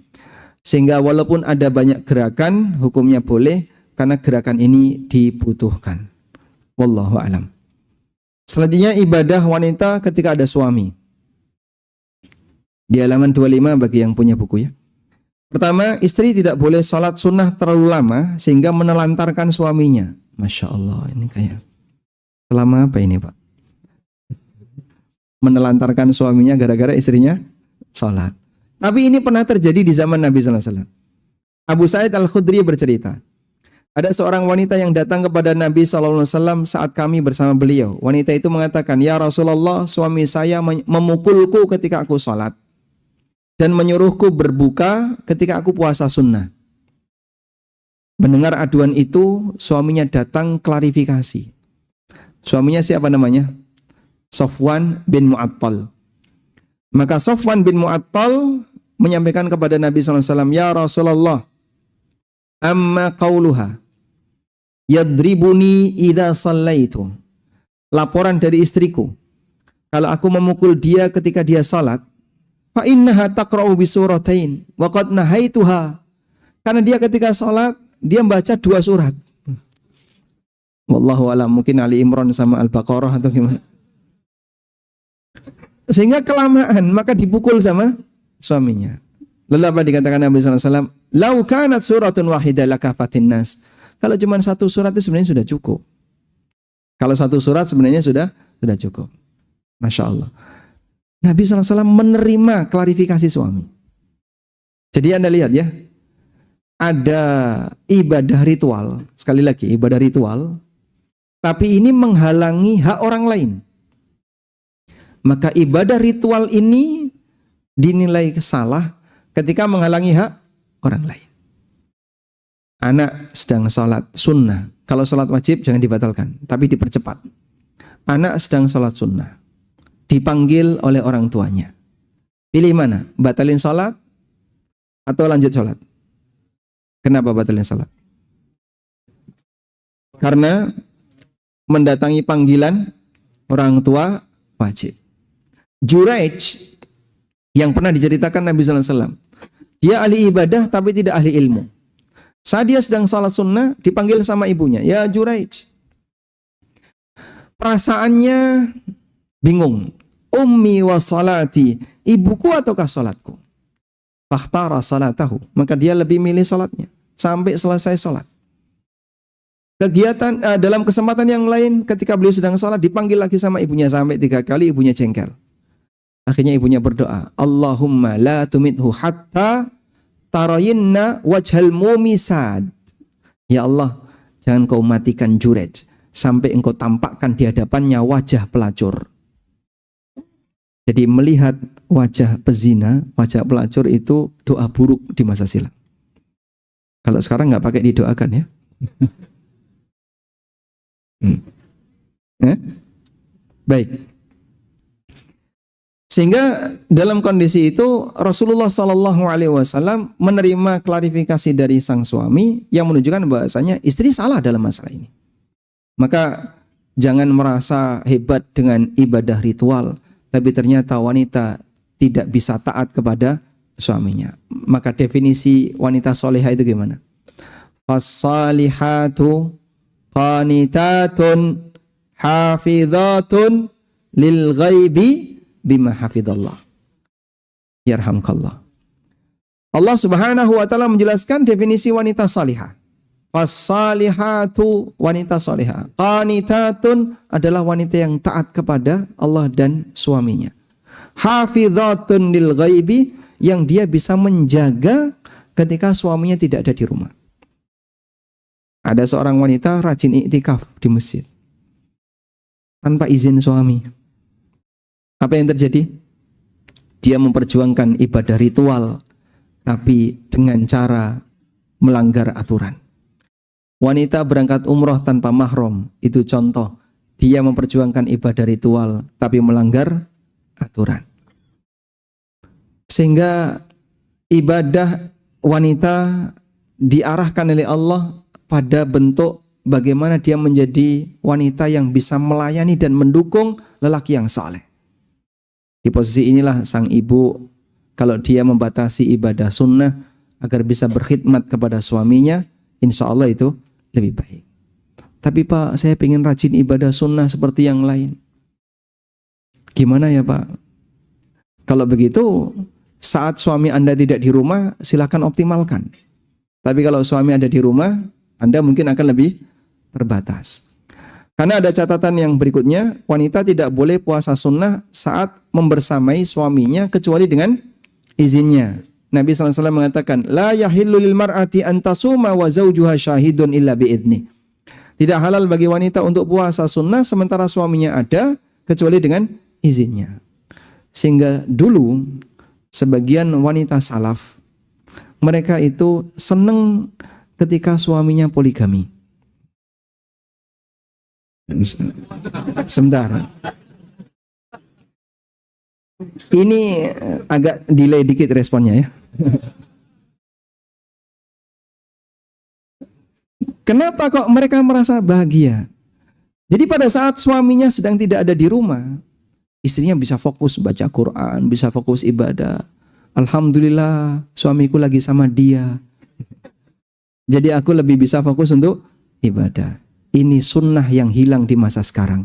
Sehingga walaupun ada banyak gerakan, hukumnya boleh, karena gerakan ini dibutuhkan. Wallahu a'lam. Selanjutnya ibadah wanita ketika ada suami. Di halaman 25 bagi yang punya buku ya. Pertama, istri tidak boleh sholat sunnah terlalu lama sehingga menelantarkan suaminya. Masya Allah, ini kayak selama apa ini Pak? Menelantarkan suaminya gara-gara istrinya sholat. Tapi ini pernah terjadi di zaman Nabi SAW. Abu Sa'id Al-Khudri bercerita, ada seorang wanita yang datang kepada Nabi SAW saat kami bersama beliau. Wanita itu mengatakan, "Ya Rasulullah, suami saya memukulku ketika aku sholat dan menyuruhku berbuka ketika aku puasa sunnah." Mendengar aduan itu, suaminya datang klarifikasi. Suaminya siapa namanya? Safwan bin Mu'attal. Maka Safwan bin Mu'attal menyampaikan kepada Nabi SAW, "Ya Rasulullah, amma qauluha yadribuni idza sallaitu." Laporan dari istriku, kalau aku memukul dia ketika dia salat, fa innaha taqra'u bi suratain wa qad nahaituha. Karena dia ketika salat dia membaca 2 surat. Wallahu a'lam, mungkin Ali Imran sama Al-Baqarah atau gimana. Sehingga kelamaan maka dipukul sama suaminya. Lalu apa dikatakan Nabi SAW? "Lau kanat suratun wahidah lakafatin nas." Kalau cuma 1 surat itu sebenarnya sudah cukup. Kalau 1 surat sebenarnya sudah cukup. Masya Allah. Nabi SAW menerima klarifikasi suami. Jadi Anda lihat ya, ada ibadah ritual, sekali lagi ibadah ritual, tapi ini menghalangi hak orang lain. Maka ibadah ritual ini dinilai salah ketika menghalangi hak orang lain. Anak sedang sholat sunnah. Kalau sholat wajib jangan dibatalkan, tapi dipercepat. Anak sedang sholat sunnah, dipanggil oleh orang tuanya. Pilih mana? Batalin sholat atau lanjut sholat? Kenapa batalin sholat? Karena mendatangi panggilan orang tua wajib. Juraij yang pernah diceritakan Nabi SAW, dia ahli ibadah tapi tidak ahli ilmu. Saat dia sedang salat sunnah, dipanggil sama ibunya, "Ya Juraij." Perasaannya bingung. "Ummi wa salati," ibuku ataukah salatku? Fakhtara salatahu, maka dia lebih milih salatnya sampai selesai salat. Kegiatan dalam kesempatan yang lain ketika beliau sedang salat dipanggil lagi sama ibunya sampai 3 kali, ibunya jengkel. Akhirnya ibunya berdoa, "Allahumma la tumithu hatta tarayinna wajhal mumisad." Ya Allah, jangan kau matikan Juraij sampai engkau tampakkan di hadapannya wajah pelacur. Jadi melihat wajah pezina, wajah pelacur itu doa buruk di masa silam. Kalau sekarang nggak pakai didoakan ya. Baik. Sehingga dalam kondisi itu Rasulullah SAW menerima klarifikasi dari sang suami yang menunjukkan bahasanya istri salah dalam masalah ini. Maka jangan merasa hebat dengan ibadah ritual, tapi ternyata wanita tidak bisa taat kepada suaminya. Maka definisi wanita solehah itu gimana? Fas-salihatu qanitatun hafizatun lil ghaibi bima hafidhallah. Yarhamkallah. Allah Subhanahu wa taala menjelaskan definisi wanita salihah. Fas-salihatu, wanita salihah. Qanitatun adalah wanita yang taat kepada Allah dan suaminya. Hafizatun lil ghaibi, yang dia bisa menjaga ketika suaminya tidak ada di rumah. Ada seorang wanita rajin iktikaf di masjid tanpa izin suami. Apa yang terjadi? Dia memperjuangkan ibadah ritual tapi dengan cara melanggar aturan. Wanita berangkat umroh tanpa mahram, itu contoh. Dia memperjuangkan ibadah ritual tapi melanggar aturan. Sehingga ibadah wanita diarahkan oleh Allah pada bentuk bagaimana dia menjadi wanita yang bisa melayani dan mendukung lelaki yang saleh. Di posisi inilah sang ibu, kalau dia membatasi ibadah sunnah agar bisa berkhidmat kepada suaminya, insya Allah itu lebih baik. Tapi Pak, saya ingin rajin ibadah sunnah seperti yang lain. Gimana ya Pak? Kalau begitu, saat suami Anda tidak di rumah, silakan optimalkan. Tapi kalau suami ada di rumah, Anda mungkin akan lebih terbatas. Karena ada catatan yang berikutnya, wanita tidak boleh puasa sunnah saat membersamai suaminya kecuali dengan izinnya. Nabi SAW mengatakan, La yahillu lil mar'ati antasuma wa zawjuha syahidun illa bi'idni. Tidak halal bagi wanita untuk puasa sunnah sementara suaminya ada kecuali dengan izinnya. Sehingga dulu sebagian wanita salaf, mereka itu senang ketika suaminya poligami. Sebentar. Ini agak delay dikit responnya ya. Kenapa kok mereka merasa bahagia? Jadi pada saat suaminya sedang tidak ada di rumah, istrinya bisa fokus baca Quran, bisa fokus ibadah. Alhamdulillah, suamiku lagi sama dia. Jadi aku lebih bisa fokus untuk ibadah. Ini sunnah yang hilang di masa sekarang.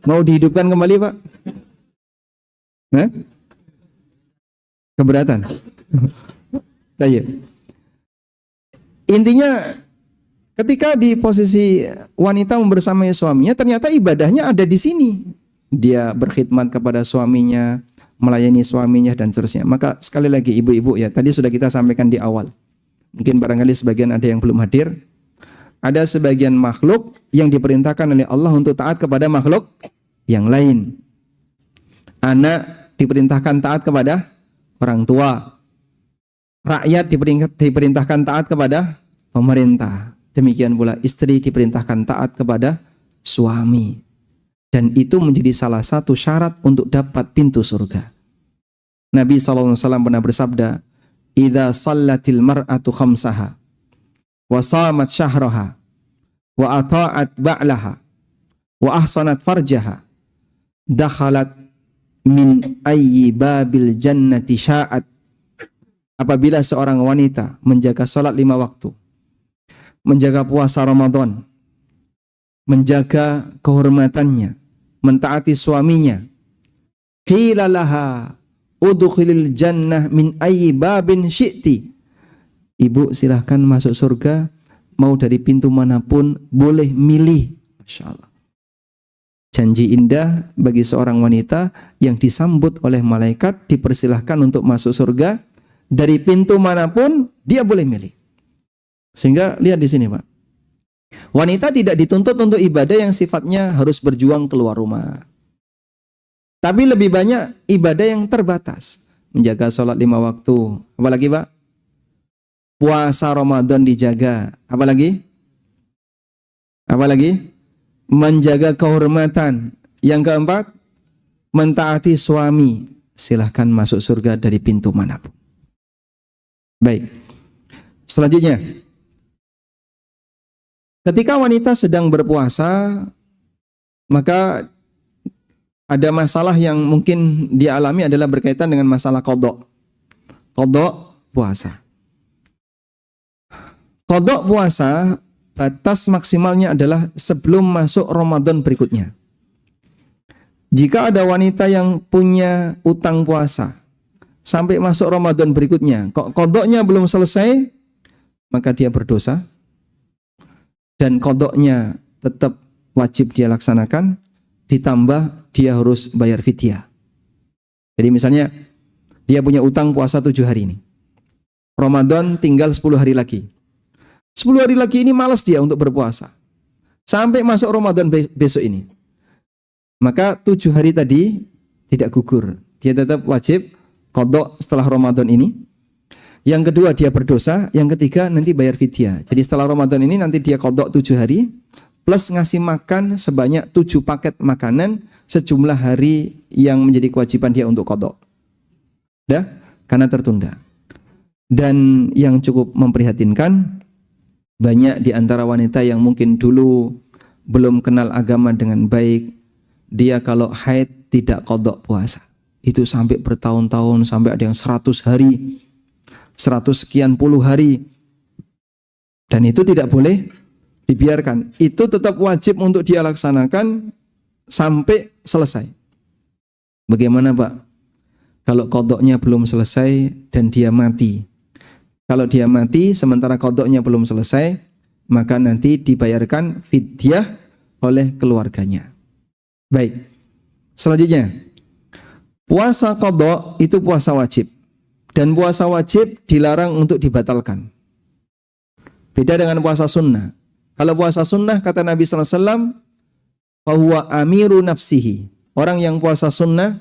Mau dihidupkan kembali, Pak? Keberatan? Ayo. Intinya, ketika di posisi wanita membersamai suaminya, ternyata ibadahnya ada di sini. Dia berkhidmat kepada suaminya, melayani suaminya, dan seterusnya. Maka sekali lagi ibu-ibu ya, tadi sudah kita sampaikan di awal. Mungkin barangkali sebagian ada yang belum hadir. Ada sebagian makhluk yang diperintahkan oleh Allah untuk taat kepada makhluk yang lain. Anak diperintahkan taat kepada orang tua. Rakyat diperintahkan taat kepada pemerintah. Demikian pula istri diperintahkan taat kepada suami. Dan itu menjadi salah satu syarat untuk dapat pintu surga. Nabi SAW pernah bersabda, "Idza sallatil mar'atu khamsaha wa shamat syahraha wa ata'at ba'laha wa ahsanat farjaha dakhalat min ayyi babil jannati sya'at." Apabila seorang wanita menjaga salat 5 waktu, menjaga puasa Ramadan, menjaga kehormatannya, mentaati suaminya, qila laha udkhilil jannah min ayyi babin syi'ti. Ibu silahkan masuk surga, mau dari pintu manapun, boleh milih. Masya Allah. Janji indah bagi seorang wanita yang disambut oleh malaikat, dipersilahkan untuk masuk surga, dari pintu manapun dia boleh milih. Sehingga lihat di sini Pak, wanita tidak dituntut untuk ibadah yang sifatnya harus berjuang keluar rumah. Tapi lebih banyak ibadah yang terbatas. Menjaga sholat 5 waktu. Apalagi Pak? Puasa Ramadan dijaga. Apalagi? Apalagi? Menjaga kehormatan. Yang keempat, mentaati suami. Silahkan masuk surga dari pintu manapun. Baik. Selanjutnya, ketika wanita sedang berpuasa, maka ada masalah yang mungkin dia alami adalah berkaitan dengan masalah qadha. Qadha puasa. Qadha puasa batas maksimalnya adalah sebelum masuk Ramadan berikutnya. Jika ada wanita yang punya utang puasa sampai masuk Ramadan berikutnya, kok qadanya belum selesai, maka dia berdosa dan qadanya tetap wajib dia laksanakan, ditambah dia harus bayar fidyah. Jadi misalnya dia punya utang puasa 7 hari ini. Ramadan tinggal 10 hari lagi. 10 hari lagi ini malas dia untuk berpuasa. Sampai masuk Ramadan besok ini. Maka 7 hari tadi tidak gugur. Dia tetap wajib qadha setelah Ramadan ini. Yang kedua dia berdosa. Yang ketiga nanti bayar fidyah. Jadi setelah Ramadan ini nanti dia qadha 7 hari. Plus ngasih makan sebanyak 7 paket makanan sejumlah hari yang menjadi kewajiban dia untuk qadha. Dah? Karena tertunda. Dan yang cukup memprihatinkan, banyak di antara wanita yang mungkin dulu belum kenal agama dengan baik, dia kalau haid tidak qadha puasa. Itu sampai bertahun-tahun, sampai ada yang 100 hari, 100 sekian puluh hari. Dan itu tidak boleh dibiarkan. Itu tetap wajib untuk dia laksanakan sampai selesai. Bagaimana Pak? Kalau qadhanya belum selesai dan dia mati. Kalau dia mati sementara qadhanya belum selesai, maka nanti dibayarkan fidyah oleh keluarganya. Baik. Selanjutnya, puasa qadha itu puasa wajib. Dan puasa wajib dilarang untuk dibatalkan. Beda dengan puasa sunnah. Kalau puasa sunnah kata Nabi SAW, bahwa amiru nafsihi. Orang yang puasa sunnah,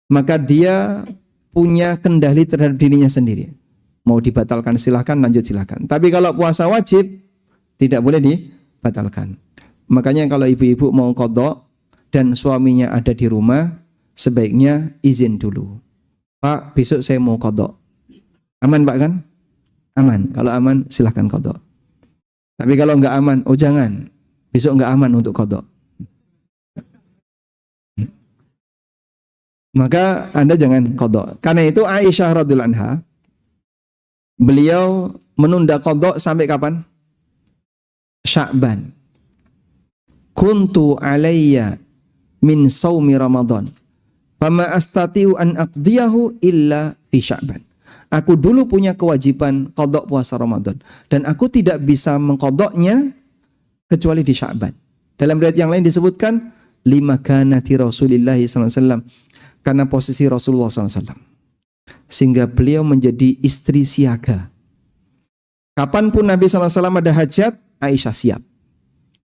maka dia punya kendali terhadap dirinya sendiri. Mau dibatalkan silahkan, lanjut silahkan. Tapi kalau puasa wajib, tidak boleh dibatalkan. Makanya kalau ibu-ibu mau qadha dan suaminya ada di rumah, sebaiknya izin dulu. Pak, besok saya mau qadha. Aman Pak kan? Aman. Kalau aman silahkan qadha. Tapi kalau enggak aman, oh jangan. Besok enggak aman untuk qadha. Maka Anda jangan qadha. Karena itu Aisyah radhiyallahu anha, beliau menunda qadha sampai kapan? Sya'ban. Kuntu alayya min saumi Ramadan. Fama astati'u an aqdiyahu illa fi Sya'ban. Aku dulu punya kewajiban qadha puasa Ramadan dan aku tidak bisa mengqadhanya kecuali di Sya'ban. Dalam riwayat yang lain disebutkan lima kanati Rasulillah sallallahu alaihi wasallam, karena posisi Rasulullah sallallahu alaihi wasallam. Sehingga beliau menjadi istri siaga. Kapanpun Nabi sallallahu alaihi wasallam ada hajat, Aisyah siap.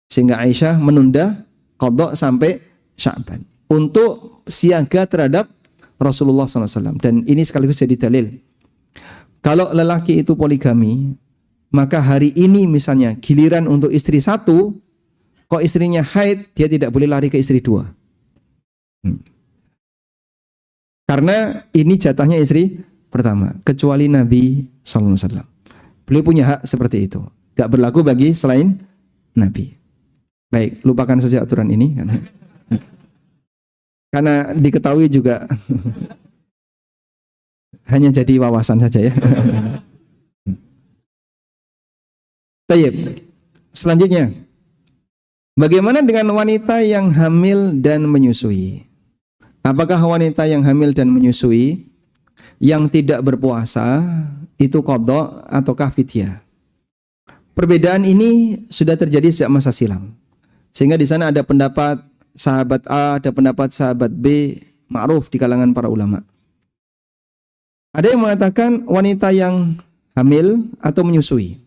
Sehingga Aisyah menunda qadha sampai Sya'ban untuk siaga terhadap Rasulullah SAW. Dan ini sekaligus jadi dalil. Kalau lelaki itu poligami, maka hari ini misalnya giliran untuk istri satu, kok istrinya haid, dia tidak boleh lari ke istri dua. Karena ini jatahnya istri pertama, kecuali Nabi SAW. Beliau punya hak seperti itu. Gak berlaku bagi selain Nabi. Baik, lupakan saja aturan ini. Karena diketahui juga hanya jadi wawasan saja ya. Baik. Selanjutnya, bagaimana dengan wanita yang hamil dan menyusui? Apakah wanita yang hamil dan menyusui yang tidak berpuasa itu qadha ataukah fidyah? Perbedaan ini sudah terjadi sejak masa silam. Sehingga di sana ada pendapat sahabat A, ada pendapat sahabat B, ma'ruf di kalangan para ulama. Ada yang mengatakan wanita yang hamil atau menyusui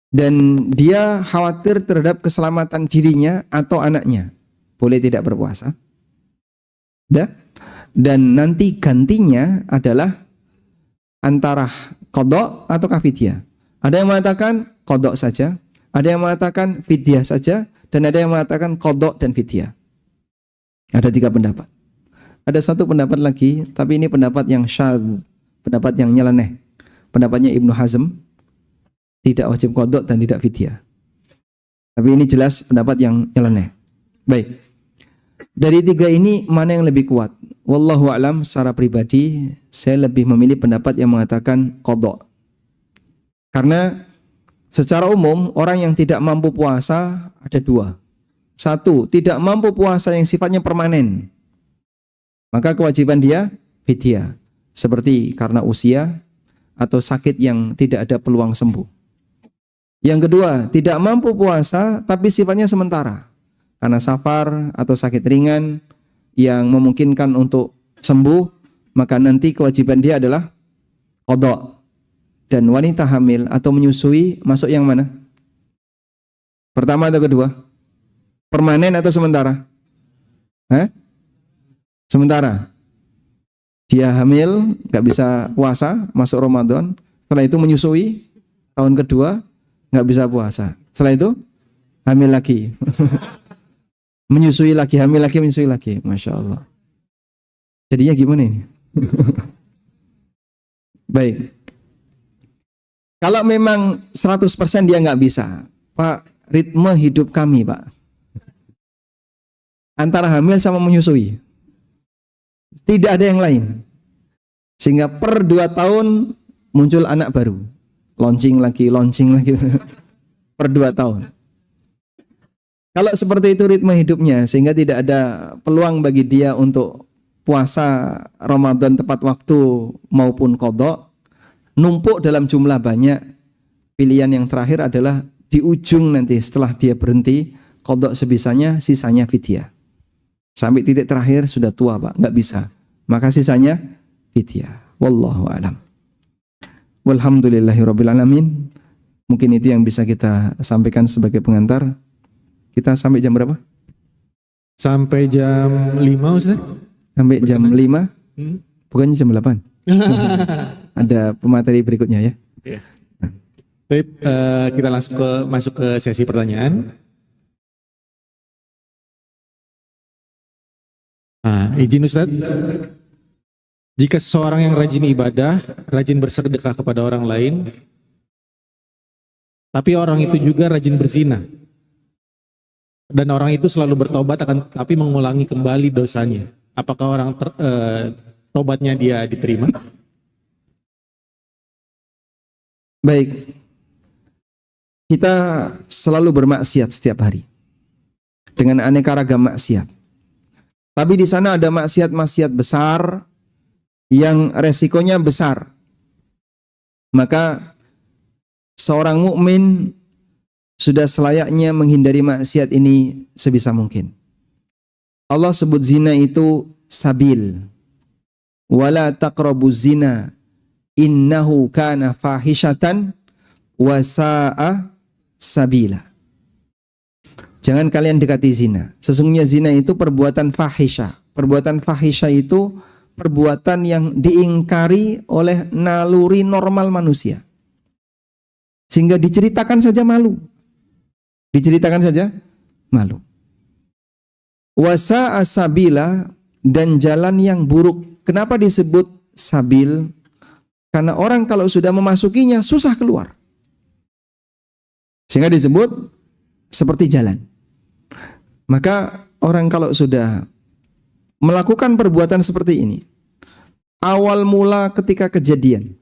dan dia khawatir terhadap keselamatan dirinya atau anaknya, boleh tidak berpuasa. Dan nanti gantinya adalah antara qadha atau fidyah. Ada yang mengatakan qadha saja, ada yang mengatakan fidyah saja, dan ada yang mengatakan qadha dan fidyah. Ada 3 pendapat. Ada satu pendapat lagi, tapi ini pendapat yang syadz, pendapat yang nyeleneh. Pendapatnya Ibnu Hazm, tidak wajib qadha dan tidak fidyah. Tapi ini jelas pendapat yang nyeleneh. Baik. Dari 3 ini mana yang lebih kuat? Wallahu a'lam, secara pribadi saya lebih memilih pendapat yang mengatakan qadha. Karena secara umum orang yang tidak mampu puasa ada 2. Satu, tidak mampu puasa yang sifatnya permanen, maka kewajiban dia fidyah. Seperti karena usia atau sakit yang tidak ada peluang sembuh. Yang kedua, tidak mampu puasa tapi sifatnya sementara. Karena safar atau sakit ringan yang memungkinkan untuk sembuh, maka nanti kewajiban dia adalah qadha. Dan wanita hamil atau menyusui masuk yang mana? Pertama atau kedua? Permanen atau sementara? Sementara. Dia hamil, gak bisa puasa, masuk Ramadan. Setelah itu menyusui, tahun kedua, gak bisa puasa. Setelah itu, hamil lagi. Menyusui lagi, hamil lagi, menyusui lagi. Masya Allah. Jadinya gimana ini? Baik. Kalau memang 100% dia gak bisa, Pak, ritme hidup kami, Pak, antara hamil sama menyusui, tidak ada yang lain. Sehingga per 2 tahun muncul anak baru. Launching lagi. Per 2 tahun. Kalau seperti itu ritme hidupnya, sehingga tidak ada peluang bagi dia untuk puasa Ramadan tepat waktu maupun qadha, numpuk dalam jumlah banyak, pilihan yang terakhir adalah di ujung nanti setelah dia berhenti qadha sebisanya, sisanya fidyah. Sampai titik terakhir sudah tua, Pak, nggak bisa. Maka sisanya fidyah. Wallahu a'lam. Walhamdulillahirabbil alamin. Mungkin itu yang bisa kita sampaikan sebagai pengantar. Kita sampai jam berapa? Sampai jam 5, Ustaz. Sampai jam 5? Bukannya jam 8? Ada pemateri berikutnya ya. Yeah. Baik, kita langsung masuk ke sesi pertanyaan. Izin Ustaz, jika seseorang yang rajin ibadah, rajin bersedekah kepada orang lain, tapi orang itu juga rajin berzina, dan orang itu selalu bertobat tapi mengulangi kembali dosanya, apakah orang tobatnya dia diterima? Baik, kita selalu bermaksiat setiap hari dengan aneka ragam maksiat. Tapi di sana ada maksiat-maksiat besar yang resikonya besar. Maka seorang mukmin sudah selayaknya menghindari maksiat ini sebisa mungkin. Allah sebut zina itu sabil. Wala taqrabuz zina innahu kana fahishatan wa sa'a sabila. Jangan kalian dekati zina. Sesungguhnya zina itu perbuatan fahisha. Perbuatan fahisha itu perbuatan yang diingkari oleh naluri normal manusia. Sehingga diceritakan saja malu. Diceritakan saja malu. Wasa asabila, dan jalan yang buruk. Kenapa disebut sabil? Karena orang kalau sudah memasukinya susah keluar. Sehingga disebut seperti jalan. Maka orang kalau sudah melakukan perbuatan seperti ini, awal mula ketika kejadian,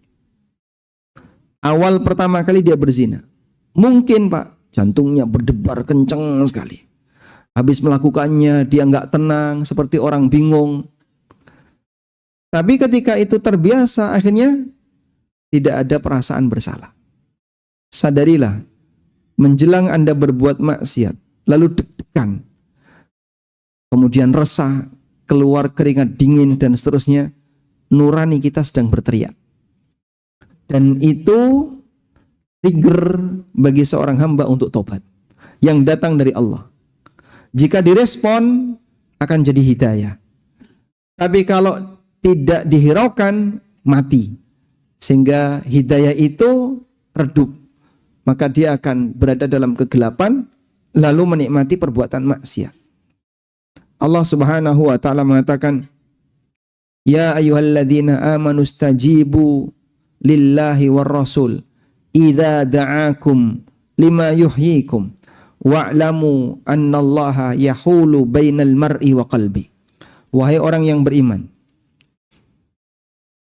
awal pertama kali dia berzina, mungkin Pak, jantungnya berdebar kencang sekali. Habis melakukannya dia nggak tenang, seperti orang bingung. Tapi ketika itu terbiasa, akhirnya tidak ada perasaan bersalah. Sadarilah, menjelang Anda berbuat maksiat, lalu deg-degan, kemudian resah, keluar keringat dingin dan seterusnya, nurani kita sedang berteriak. Dan itu trigger bagi seorang hamba untuk tobat yang datang dari Allah. Jika direspon akan jadi hidayah. Tapi kalau tidak dihiraukan, mati. Sehingga hidayah itu redup. Maka dia akan berada dalam kegelapan lalu menikmati perbuatan maksiat. Allah Subhanahu wa taala mengatakan, ya ayyuhalladzina amanu stajibu lillahi war rasul idza da'akum lima yuhyikum wa'lamu annallaha yahulu bainal mar'i wa qalbi. Wahai orang yang beriman,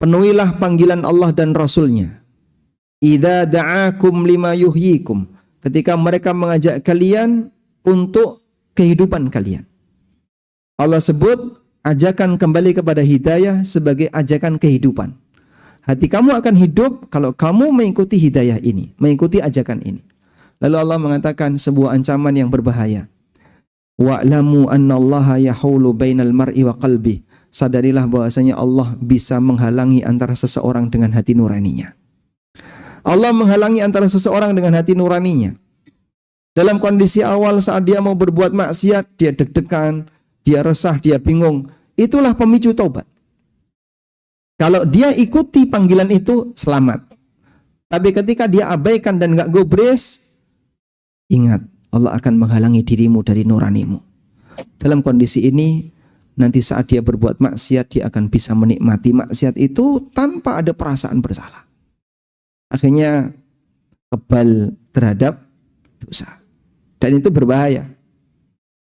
penuhilah panggilan Allah dan Rasulnya. Idza da'akum lima yuhyikum, ketika mereka mengajak kalian untuk kehidupan kalian. Allah sebut ajakan kembali kepada hidayah sebagai ajakan kehidupan. Hati kamu akan hidup kalau kamu mengikuti hidayah ini, mengikuti ajakan ini. Lalu Allah mengatakan sebuah ancaman yang berbahaya. Wa'lamu annallaha yahulu bainal mar'i wa qalbi. Sadarilah bahwasanya Allah bisa menghalangi antara seseorang dengan hati nuraninya. Allah menghalangi antara seseorang dengan hati nuraninya. Dalam kondisi awal saat dia mau berbuat maksiat, dia deg-degan, dia resah, dia bingung. Itulah pemicu taubat. Kalau dia ikuti panggilan itu, selamat. Tapi ketika dia abaikan dan gak gubris, ingat, Allah akan menghalangi dirimu dari nuranimu. Dalam kondisi ini, nanti saat dia berbuat maksiat, dia akan bisa menikmati maksiat itu tanpa ada perasaan bersalah. Akhirnya kebal terhadap dosa. Dan itu berbahaya.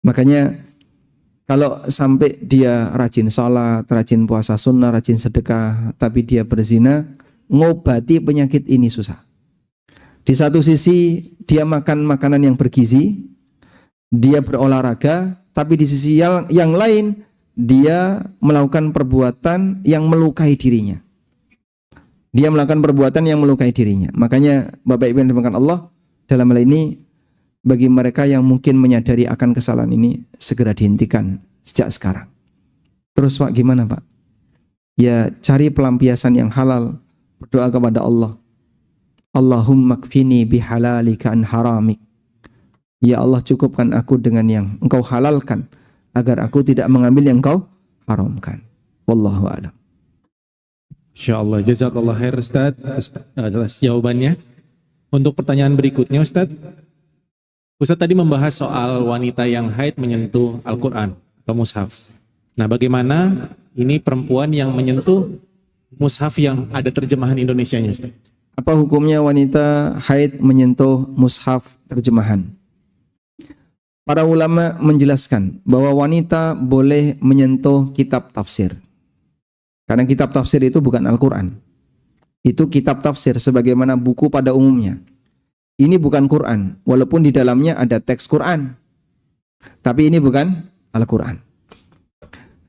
Makanya kalau sampai dia rajin sholat, rajin puasa sunnah, rajin sedekah, tapi dia berzina, ngobati penyakit ini susah. Di satu sisi dia makan makanan yang bergizi, dia berolahraga, tapi di sisi yang lain dia melakukan perbuatan yang melukai dirinya. Dia melakukan perbuatan yang melukai dirinya. Makanya Bapak Ibu yang dimuliakan Allah, dalam hal ini bagi mereka yang mungkin menyadari akan kesalahan ini, segera dihentikan sejak sekarang. Terus Pak, gimana Pak? Ya cari pelampiasan yang halal, berdoa kepada Allah. Allahumma kfini bihalalika an haramik. Ya Allah, cukupkan aku dengan yang Engkau halalkan, agar aku tidak mengambil yang Engkau haramkan. Wallahu a'lam. Insyaallah, jazakallah khair Ustaz atas jawabannya. Untuk pertanyaan berikutnya Ustaz tadi membahas soal wanita yang haid menyentuh Al-Quran atau mushaf. Nah, bagaimana ini perempuan yang menyentuh mushaf yang ada terjemahan Indonesianya Ustaz? Apa hukumnya wanita haid menyentuh mushaf terjemahan? Para ulama menjelaskan bahwa wanita boleh menyentuh kitab tafsir. Karena kitab tafsir itu bukan Al-Quran. Itu kitab tafsir sebagaimana buku pada umumnya. Ini bukan Quran, walaupun di dalamnya ada teks Quran. Tapi ini bukan Al-Quran.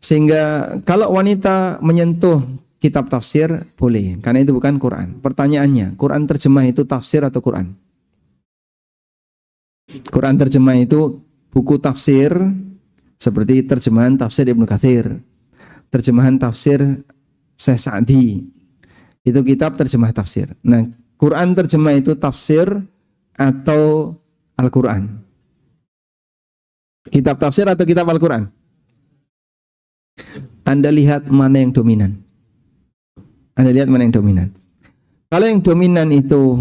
Sehingga kalau wanita menyentuh kitab tafsir, boleh. Karena itu bukan Quran. Pertanyaannya, Quran terjemah itu tafsir atau Quran? Quran terjemah itu buku tafsir, seperti terjemahan tafsir Ibnu Katsir, terjemahan tafsir Syekh Sa'di. Itu kitab terjemah tafsir. Nah, Quran terjemah itu tafsir atau Al-Quran? Kitab tafsir atau kitab Al-Quran? Anda lihat mana yang dominan. Anda lihat mana yang dominan. Kalau yang dominan itu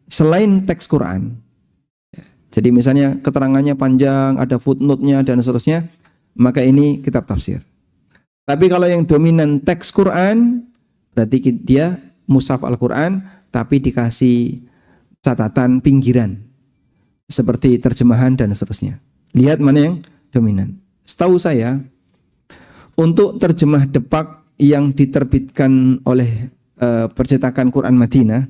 selain teks Quran, jadi misalnya keterangannya panjang, ada footnote-nya dan seterusnya, maka ini kitab tafsir. Tapi kalau yang dominan teks Quran, berarti dia mushaf Al-Quran, tapi dikasih catatan pinggiran, seperti terjemahan dan seterusnya. Lihat mana yang dominan. Setahu saya, untuk terjemah Depak yang diterbitkan oleh percetakan Quran Madinah,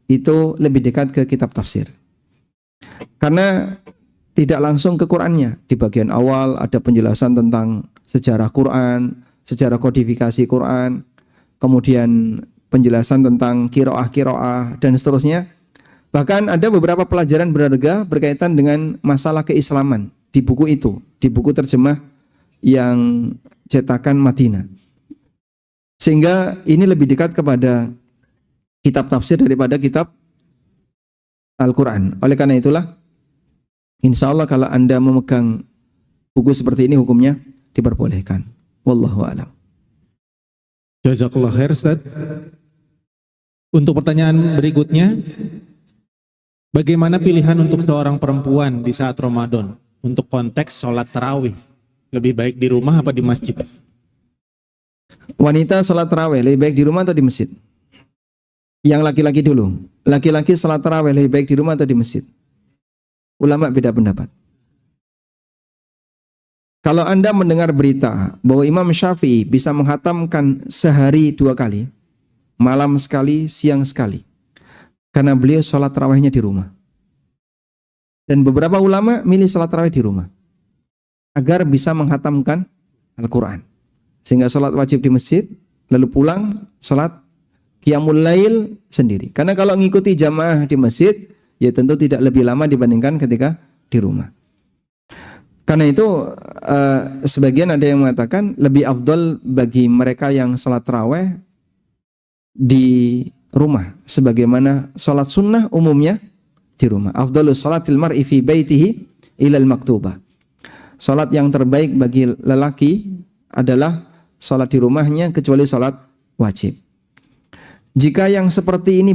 itu lebih dekat ke kitab tafsir. Karena tidak langsung ke Qurannya. Di bagian awal ada penjelasan tentang sejarah Quran, sejarah kodifikasi Quran, kemudian penjelasan tentang kiroah dan seterusnya. Bahkan ada beberapa pelajaran berharga berkaitan dengan masalah keislaman di buku itu, di buku terjemah yang cetakan Madinah. Sehingga ini lebih dekat kepada kitab tafsir daripada kitab Al-Quran. Oleh karena itulah, insya Allah kalau Anda memegang buku seperti ini, hukumnya diperbolehkan. Wallahu a'lam. Jazakallah khair Ustaz. Untuk pertanyaan berikutnya, bagaimana pilihan untuk seorang perempuan di saat Ramadan untuk konteks sholat tarawih? Lebih baik di rumah apa di masjid? Wanita sholat tarawih lebih baik di rumah atau di masjid? Yang laki-laki dulu. Laki-laki sholat tarawih lebih baik di rumah atau di masjid? Ulama beda pendapat. Kalau Anda mendengar berita bahwa Imam Syafi'i bisa menghatamkan sehari 2 kali, malam sekali, siang sekali, karena beliau sholat tarawihnya di rumah. Dan beberapa ulama milih sholat tarawih di rumah. agar bisa menghatamkan Al-Quran. Sehingga sholat wajib di masjid, lalu pulang sholat qiyamul lail sendiri. Karena kalau ngikuti jamaah di masjid, ya tentu tidak lebih lama dibandingkan ketika di rumah. Karena itu sebagian ada yang mengatakan lebih afdol bagi mereka yang sholat tarawih di rumah, sebagaimana sholat sunnah umumnya di rumah. Afdalus sholatil mar'i fi baitihi ilal maktubah. Sholat yang terbaik bagi lelaki adalah sholat di rumahnya kecuali sholat wajib. Jika yang seperti ini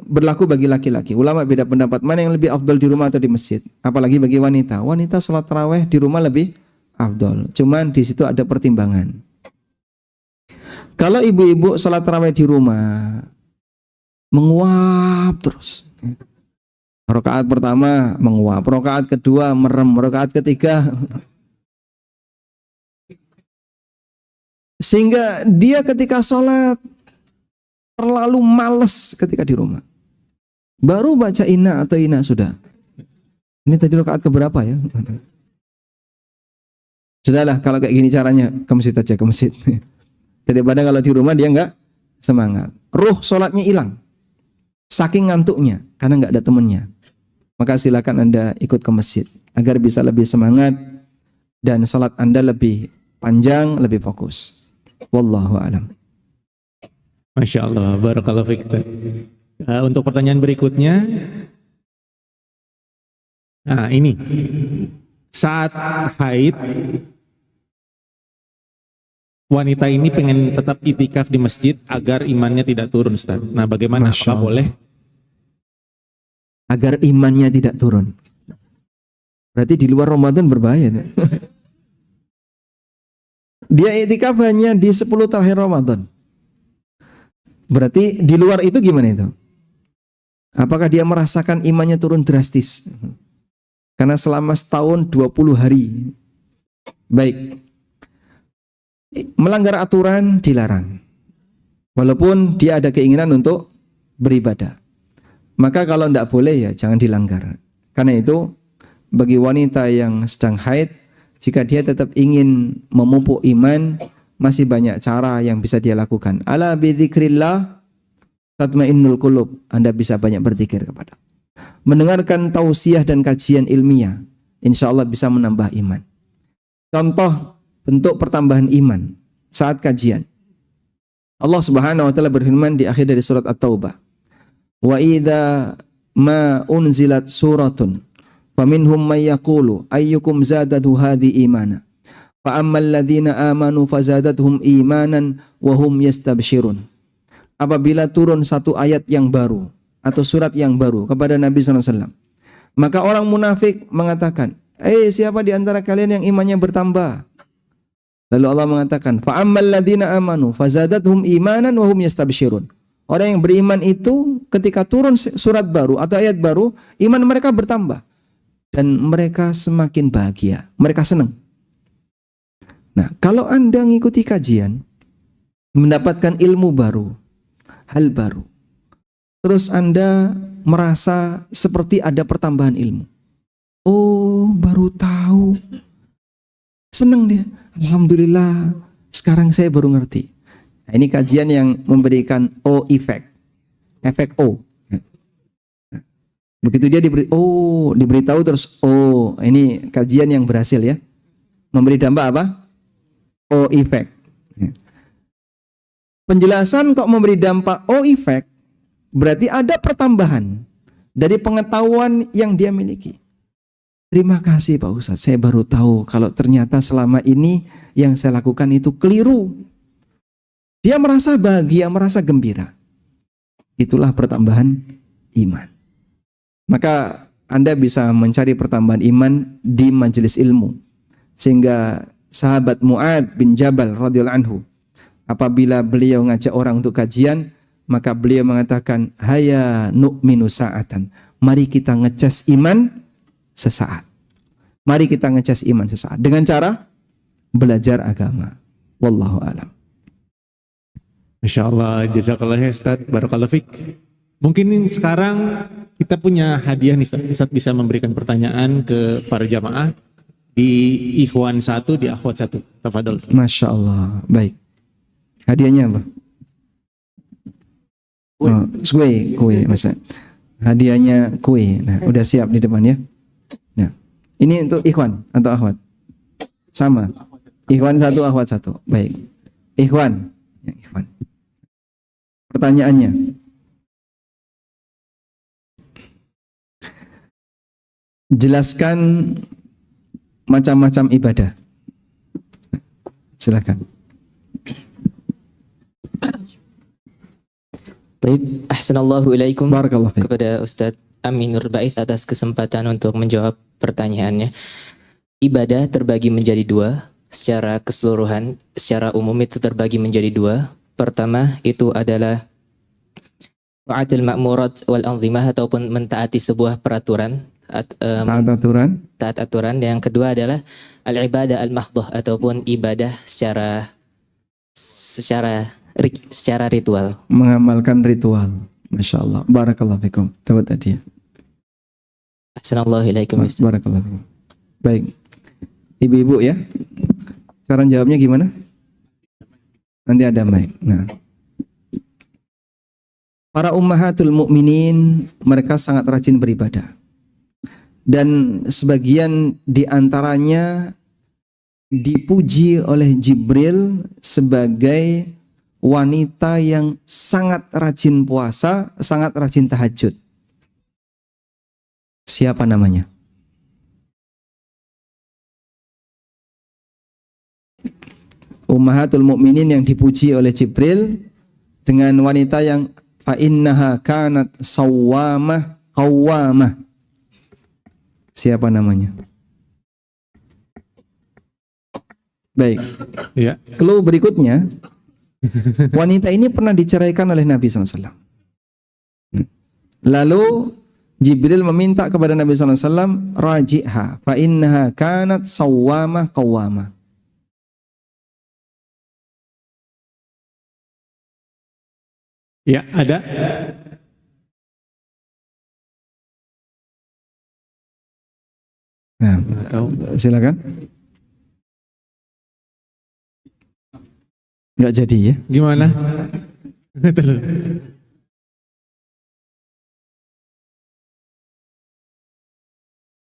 berlaku bagi laki-laki, ulama beda pendapat mana yang lebih afdal di rumah atau di masjid. Apalagi bagi wanita, wanita sholat tarawih di rumah lebih afdal. Cuman di situ ada pertimbangan. Kalau ibu-ibu sholat tarawih di rumah menguap terus, rakaat pertama menguap, rakaat kedua merem, rakaat ketiga, sehingga dia ketika sholat terlalu males ketika di rumah. Baru baca inna atau ina sudah. Ini tadi rakaat keberapa ya? Sudahlah kalau kayak gini caranya ke masjid aja, ke masjid. Daripada kalau di rumah dia enggak semangat. Ruh sholatnya hilang. Saking ngantuknya karena enggak ada temannya. Maka silakan Anda ikut ke masjid agar bisa lebih semangat dan sholat Anda lebih panjang, lebih fokus. Wallahu a'lam. Masya Allah, barakallahu fiik. Untuk pertanyaan berikutnya, ini saat haid wanita ini pengen tetap itikaf di masjid agar imannya tidak turun, Ustaz. Nah, bagaimana? Apakah boleh? Agar imannya tidak turun. Berarti di luar Ramadan berbahaya. Dia itikaf hanya di 10 terakhir Ramadan. Berarti di luar itu gimana itu? Apakah dia merasakan imannya turun drastis? Karena selama setahun 20 hari. Baik. Melanggar aturan dilarang. Walaupun dia ada keinginan untuk beribadah. Maka kalau tidak boleh ya jangan dilanggar. Karena itu bagi wanita yang sedang haid, jika dia tetap ingin memupuk iman, masih banyak cara yang bisa dia lakukan. Ala bidzikrillah tatmainnul qulub. Anda bisa banyak berzikir kepada. Mendengarkan tausiah dan kajian ilmiah, insya Allah bisa menambah iman. Contoh bentuk pertambahan iman saat kajian. Allah Subhanahu wa taala berfirman di akhir dari surat At-Taubah. Wa idza ma unzilat suratun faminhum may yaqulu ayyukum zadatu hadhi imana. Fa'ammal ladzina amanu fazadathum imanan wa hum yastabshirun. Apabila turun satu ayat yang baru atau surat yang baru kepada Nabi SAW, maka orang munafik mengatakan, siapa di antara kalian yang imannya bertambah? Lalu Allah mengatakan, fa'ammal ladzina amanu fazadathum imanan wa hum yastabshirun. Orang yang beriman itu ketika turun surat baru atau ayat baru, iman mereka bertambah dan mereka semakin bahagia, mereka senang. Nah, kalau Anda ngikuti kajian, mendapatkan ilmu baru, hal baru, terus Anda merasa seperti ada pertambahan ilmu. Oh, baru tahu. Senang dia. Alhamdulillah, sekarang saya baru ngerti. Nah, ini kajian yang memberikan O effect. Efek O. Begitu dia diberitahu terus, ini kajian yang berhasil ya. Memberi dampak apa? O effect. Penjelasan kok memberi dampak O effect berarti ada pertambahan dari pengetahuan yang dia miliki. Terima kasih Pak Ustadz, saya baru tahu kalau ternyata selama ini yang saya lakukan itu keliru. Dia merasa bahagia, merasa gembira. Itulah pertambahan iman. Maka Anda bisa mencari pertambahan iman di majelis ilmu. Sehingga sahabat Mu'ad bin Jabal radhiyallahu anhu, apabila beliau ngajak orang untuk kajian, maka beliau mengatakan, haya nu'minu sa'atan. Mari kita ngecas iman sesaat. Mari kita ngecas iman sesaat. Dengan cara belajar agama. Wallahu a'lam. Masya Allah, jazakallah ya Ustaz, barakallahu fiik. Mungkin sekarang kita punya hadiah nih Ustaz. Ustaz bisa memberikan pertanyaan ke para jamaah. di ikhwan 1, di akhwat 1. Tafadhol. Masya Allah. Baik. Hadiahnya apa? Oh, kue, masa. Hadiahnya kue. Nah, udah siap di depan ya. Nah, ini untuk ikhwan atau akhwat? Sama. Ikhwan 1, akhwat 1. Baik. Ikhwan. Ya, ikhwan. Pertanyaannya. Jelaskan macam-macam ibadah. Silakan. Baik, ahsanallahu ilaikum Barakallahu fiik. kepada Ustadz Aminur Ba'ith atas kesempatan untuk menjawab pertanyaannya. Ibadah terbagi menjadi dua, secara keseluruhan, secara umum itu terbagi menjadi dua. Pertama itu adalah ta'atul ma'murat wal anzimah ataupun mentaati sebuah peraturan, Taat aturan. taat aturan. Yang kedua adalah al-ibadah al-mahdhah ataupun ibadah secara ritual. Mengamalkan ritual. Masya Allah. Barakallahu fikum. Dapat hadiah. Assalamualaikum warahmatullahi wabarakatuh. Barakallahu fikum. Baik. Ibu-ibu ya. Cara jawabnya gimana? Nanti ada mic. Nah. Para ummahatul mukminin mereka sangat rajin beribadah. Dan sebagian di antaranya dipuji oleh Jibril sebagai wanita yang sangat rajin puasa, sangat rajin tahajud. Siapa namanya? Ummahatul mukminin yang dipuji oleh Jibril dengan wanita yang fa innaha kanat sawwamah qawwamah. Siapa namanya? Baik. Ya. Clue berikutnya, wanita ini pernah diceraikan oleh Nabi SAW. Lalu Jibril meminta kepada Nabi SAW, raji'ha, fa innaha kanat sawwamah qawwamah. Ya, ada. Nah, silakan. Nggak jadi ya? Gimana?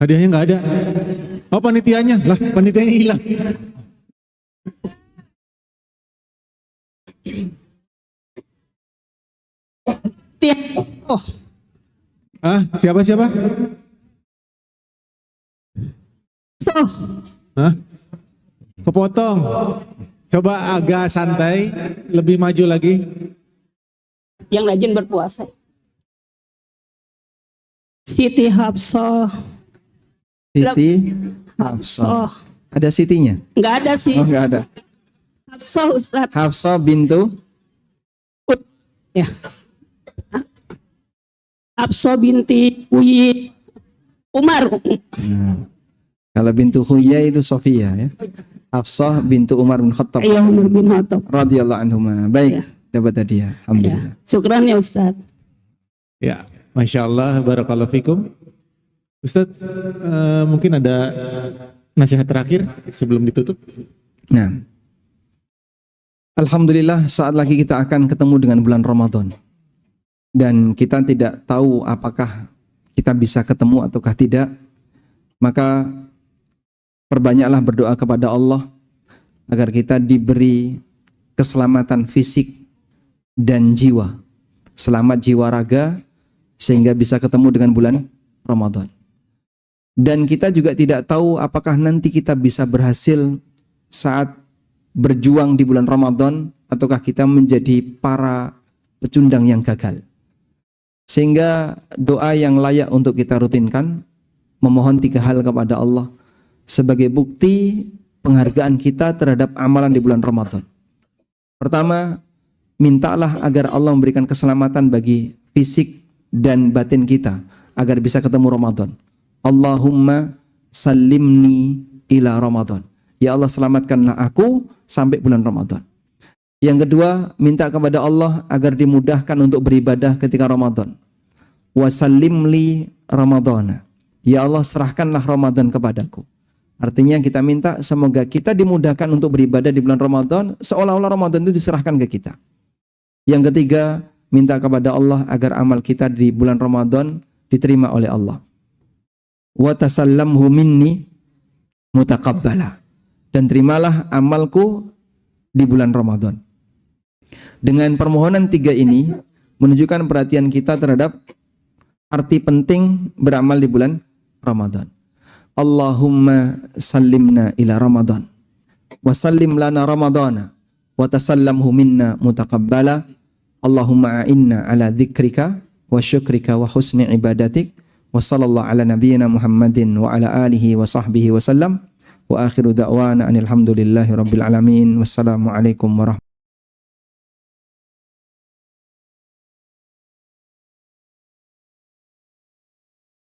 Hadiahnya nggak ada. Oh, panitianya lah, panitianya hilang. Oh, Ah, siapa? oh, Hah? Kepotong. Coba agak santai, lebih maju lagi. yang rajin berpuasa. Siti Hafsah. Siti Hafsah. Oh, Ada Sitinya? nggak ada sih. Oh, nggak ada. Hafsah Ustaz. Hafsah bintu Ya. Hafsah binti Uyi Umar. Kalau bintu Huyai itu Sofia ya. Hafsah bintu Umar bin Khattab Iya, Umar bin Khattab. radhiyallahu anhuma. Baik, Ya. dapat hadiah. Ya. Alhamdulillah. Syukran ya Ustaz. Ya, Masya Allah, barakallahu fikum. Ustadz, mungkin ada nasihat terakhir sebelum ditutup? Nah, alhamdulillah saat lagi kita akan ketemu dengan bulan Ramadan. Dan kita tidak tahu apakah kita bisa ketemu ataukah tidak. Maka perbanyaklah berdoa kepada Allah agar kita diberi keselamatan fisik dan jiwa. Selamat jiwa raga sehingga bisa ketemu dengan bulan Ramadan. Dan kita juga tidak tahu apakah nanti kita bisa berhasil saat berjuang di bulan Ramadan ataukah kita menjadi para pecundang yang gagal. Sehingga doa yang layak untuk kita rutinkan, memohon 3 hal kepada Allah sebagai bukti penghargaan kita terhadap amalan di bulan Ramadan. Pertama, mintalah agar Allah memberikan keselamatan bagi fisik dan batin kita agar bisa ketemu Ramadan. Allahumma salimni ila Ramadan. Ya Allah, selamatkanlah aku sampai bulan Ramadan. Yang kedua, minta kepada Allah agar dimudahkan untuk beribadah ketika Ramadan. Wa sallimli Ramadana. Ya Allah, serahkanlah Ramadan kepadaku. Artinya kita minta semoga kita dimudahkan untuk beribadah di bulan Ramadan, seolah-olah Ramadan itu diserahkan ke kita. Yang ketiga, minta kepada Allah agar amal kita di bulan Ramadan diterima oleh Allah. Wa tasallamhu minni mutaqabbala. Dan terimalah amalku di bulan Ramadan. Dengan permohonan tiga ini menunjukkan perhatian kita terhadap arti penting beramal di bulan Ramadan. Allahumma sallimna ila Ramadan wa sallim lana Ramadana wa tasallamhu minna mutaqabbala. Allahumma a'inna ala dzikrika wa syukrika wa husni ibadatik wa sallallahu ala nabiyyina Muhammadin wa ala alihi wa sahbihi wa sallam wa akhiru da'wana anil hamdulillahi rabbil alamin. Wassalamu alaikum warahmatullahi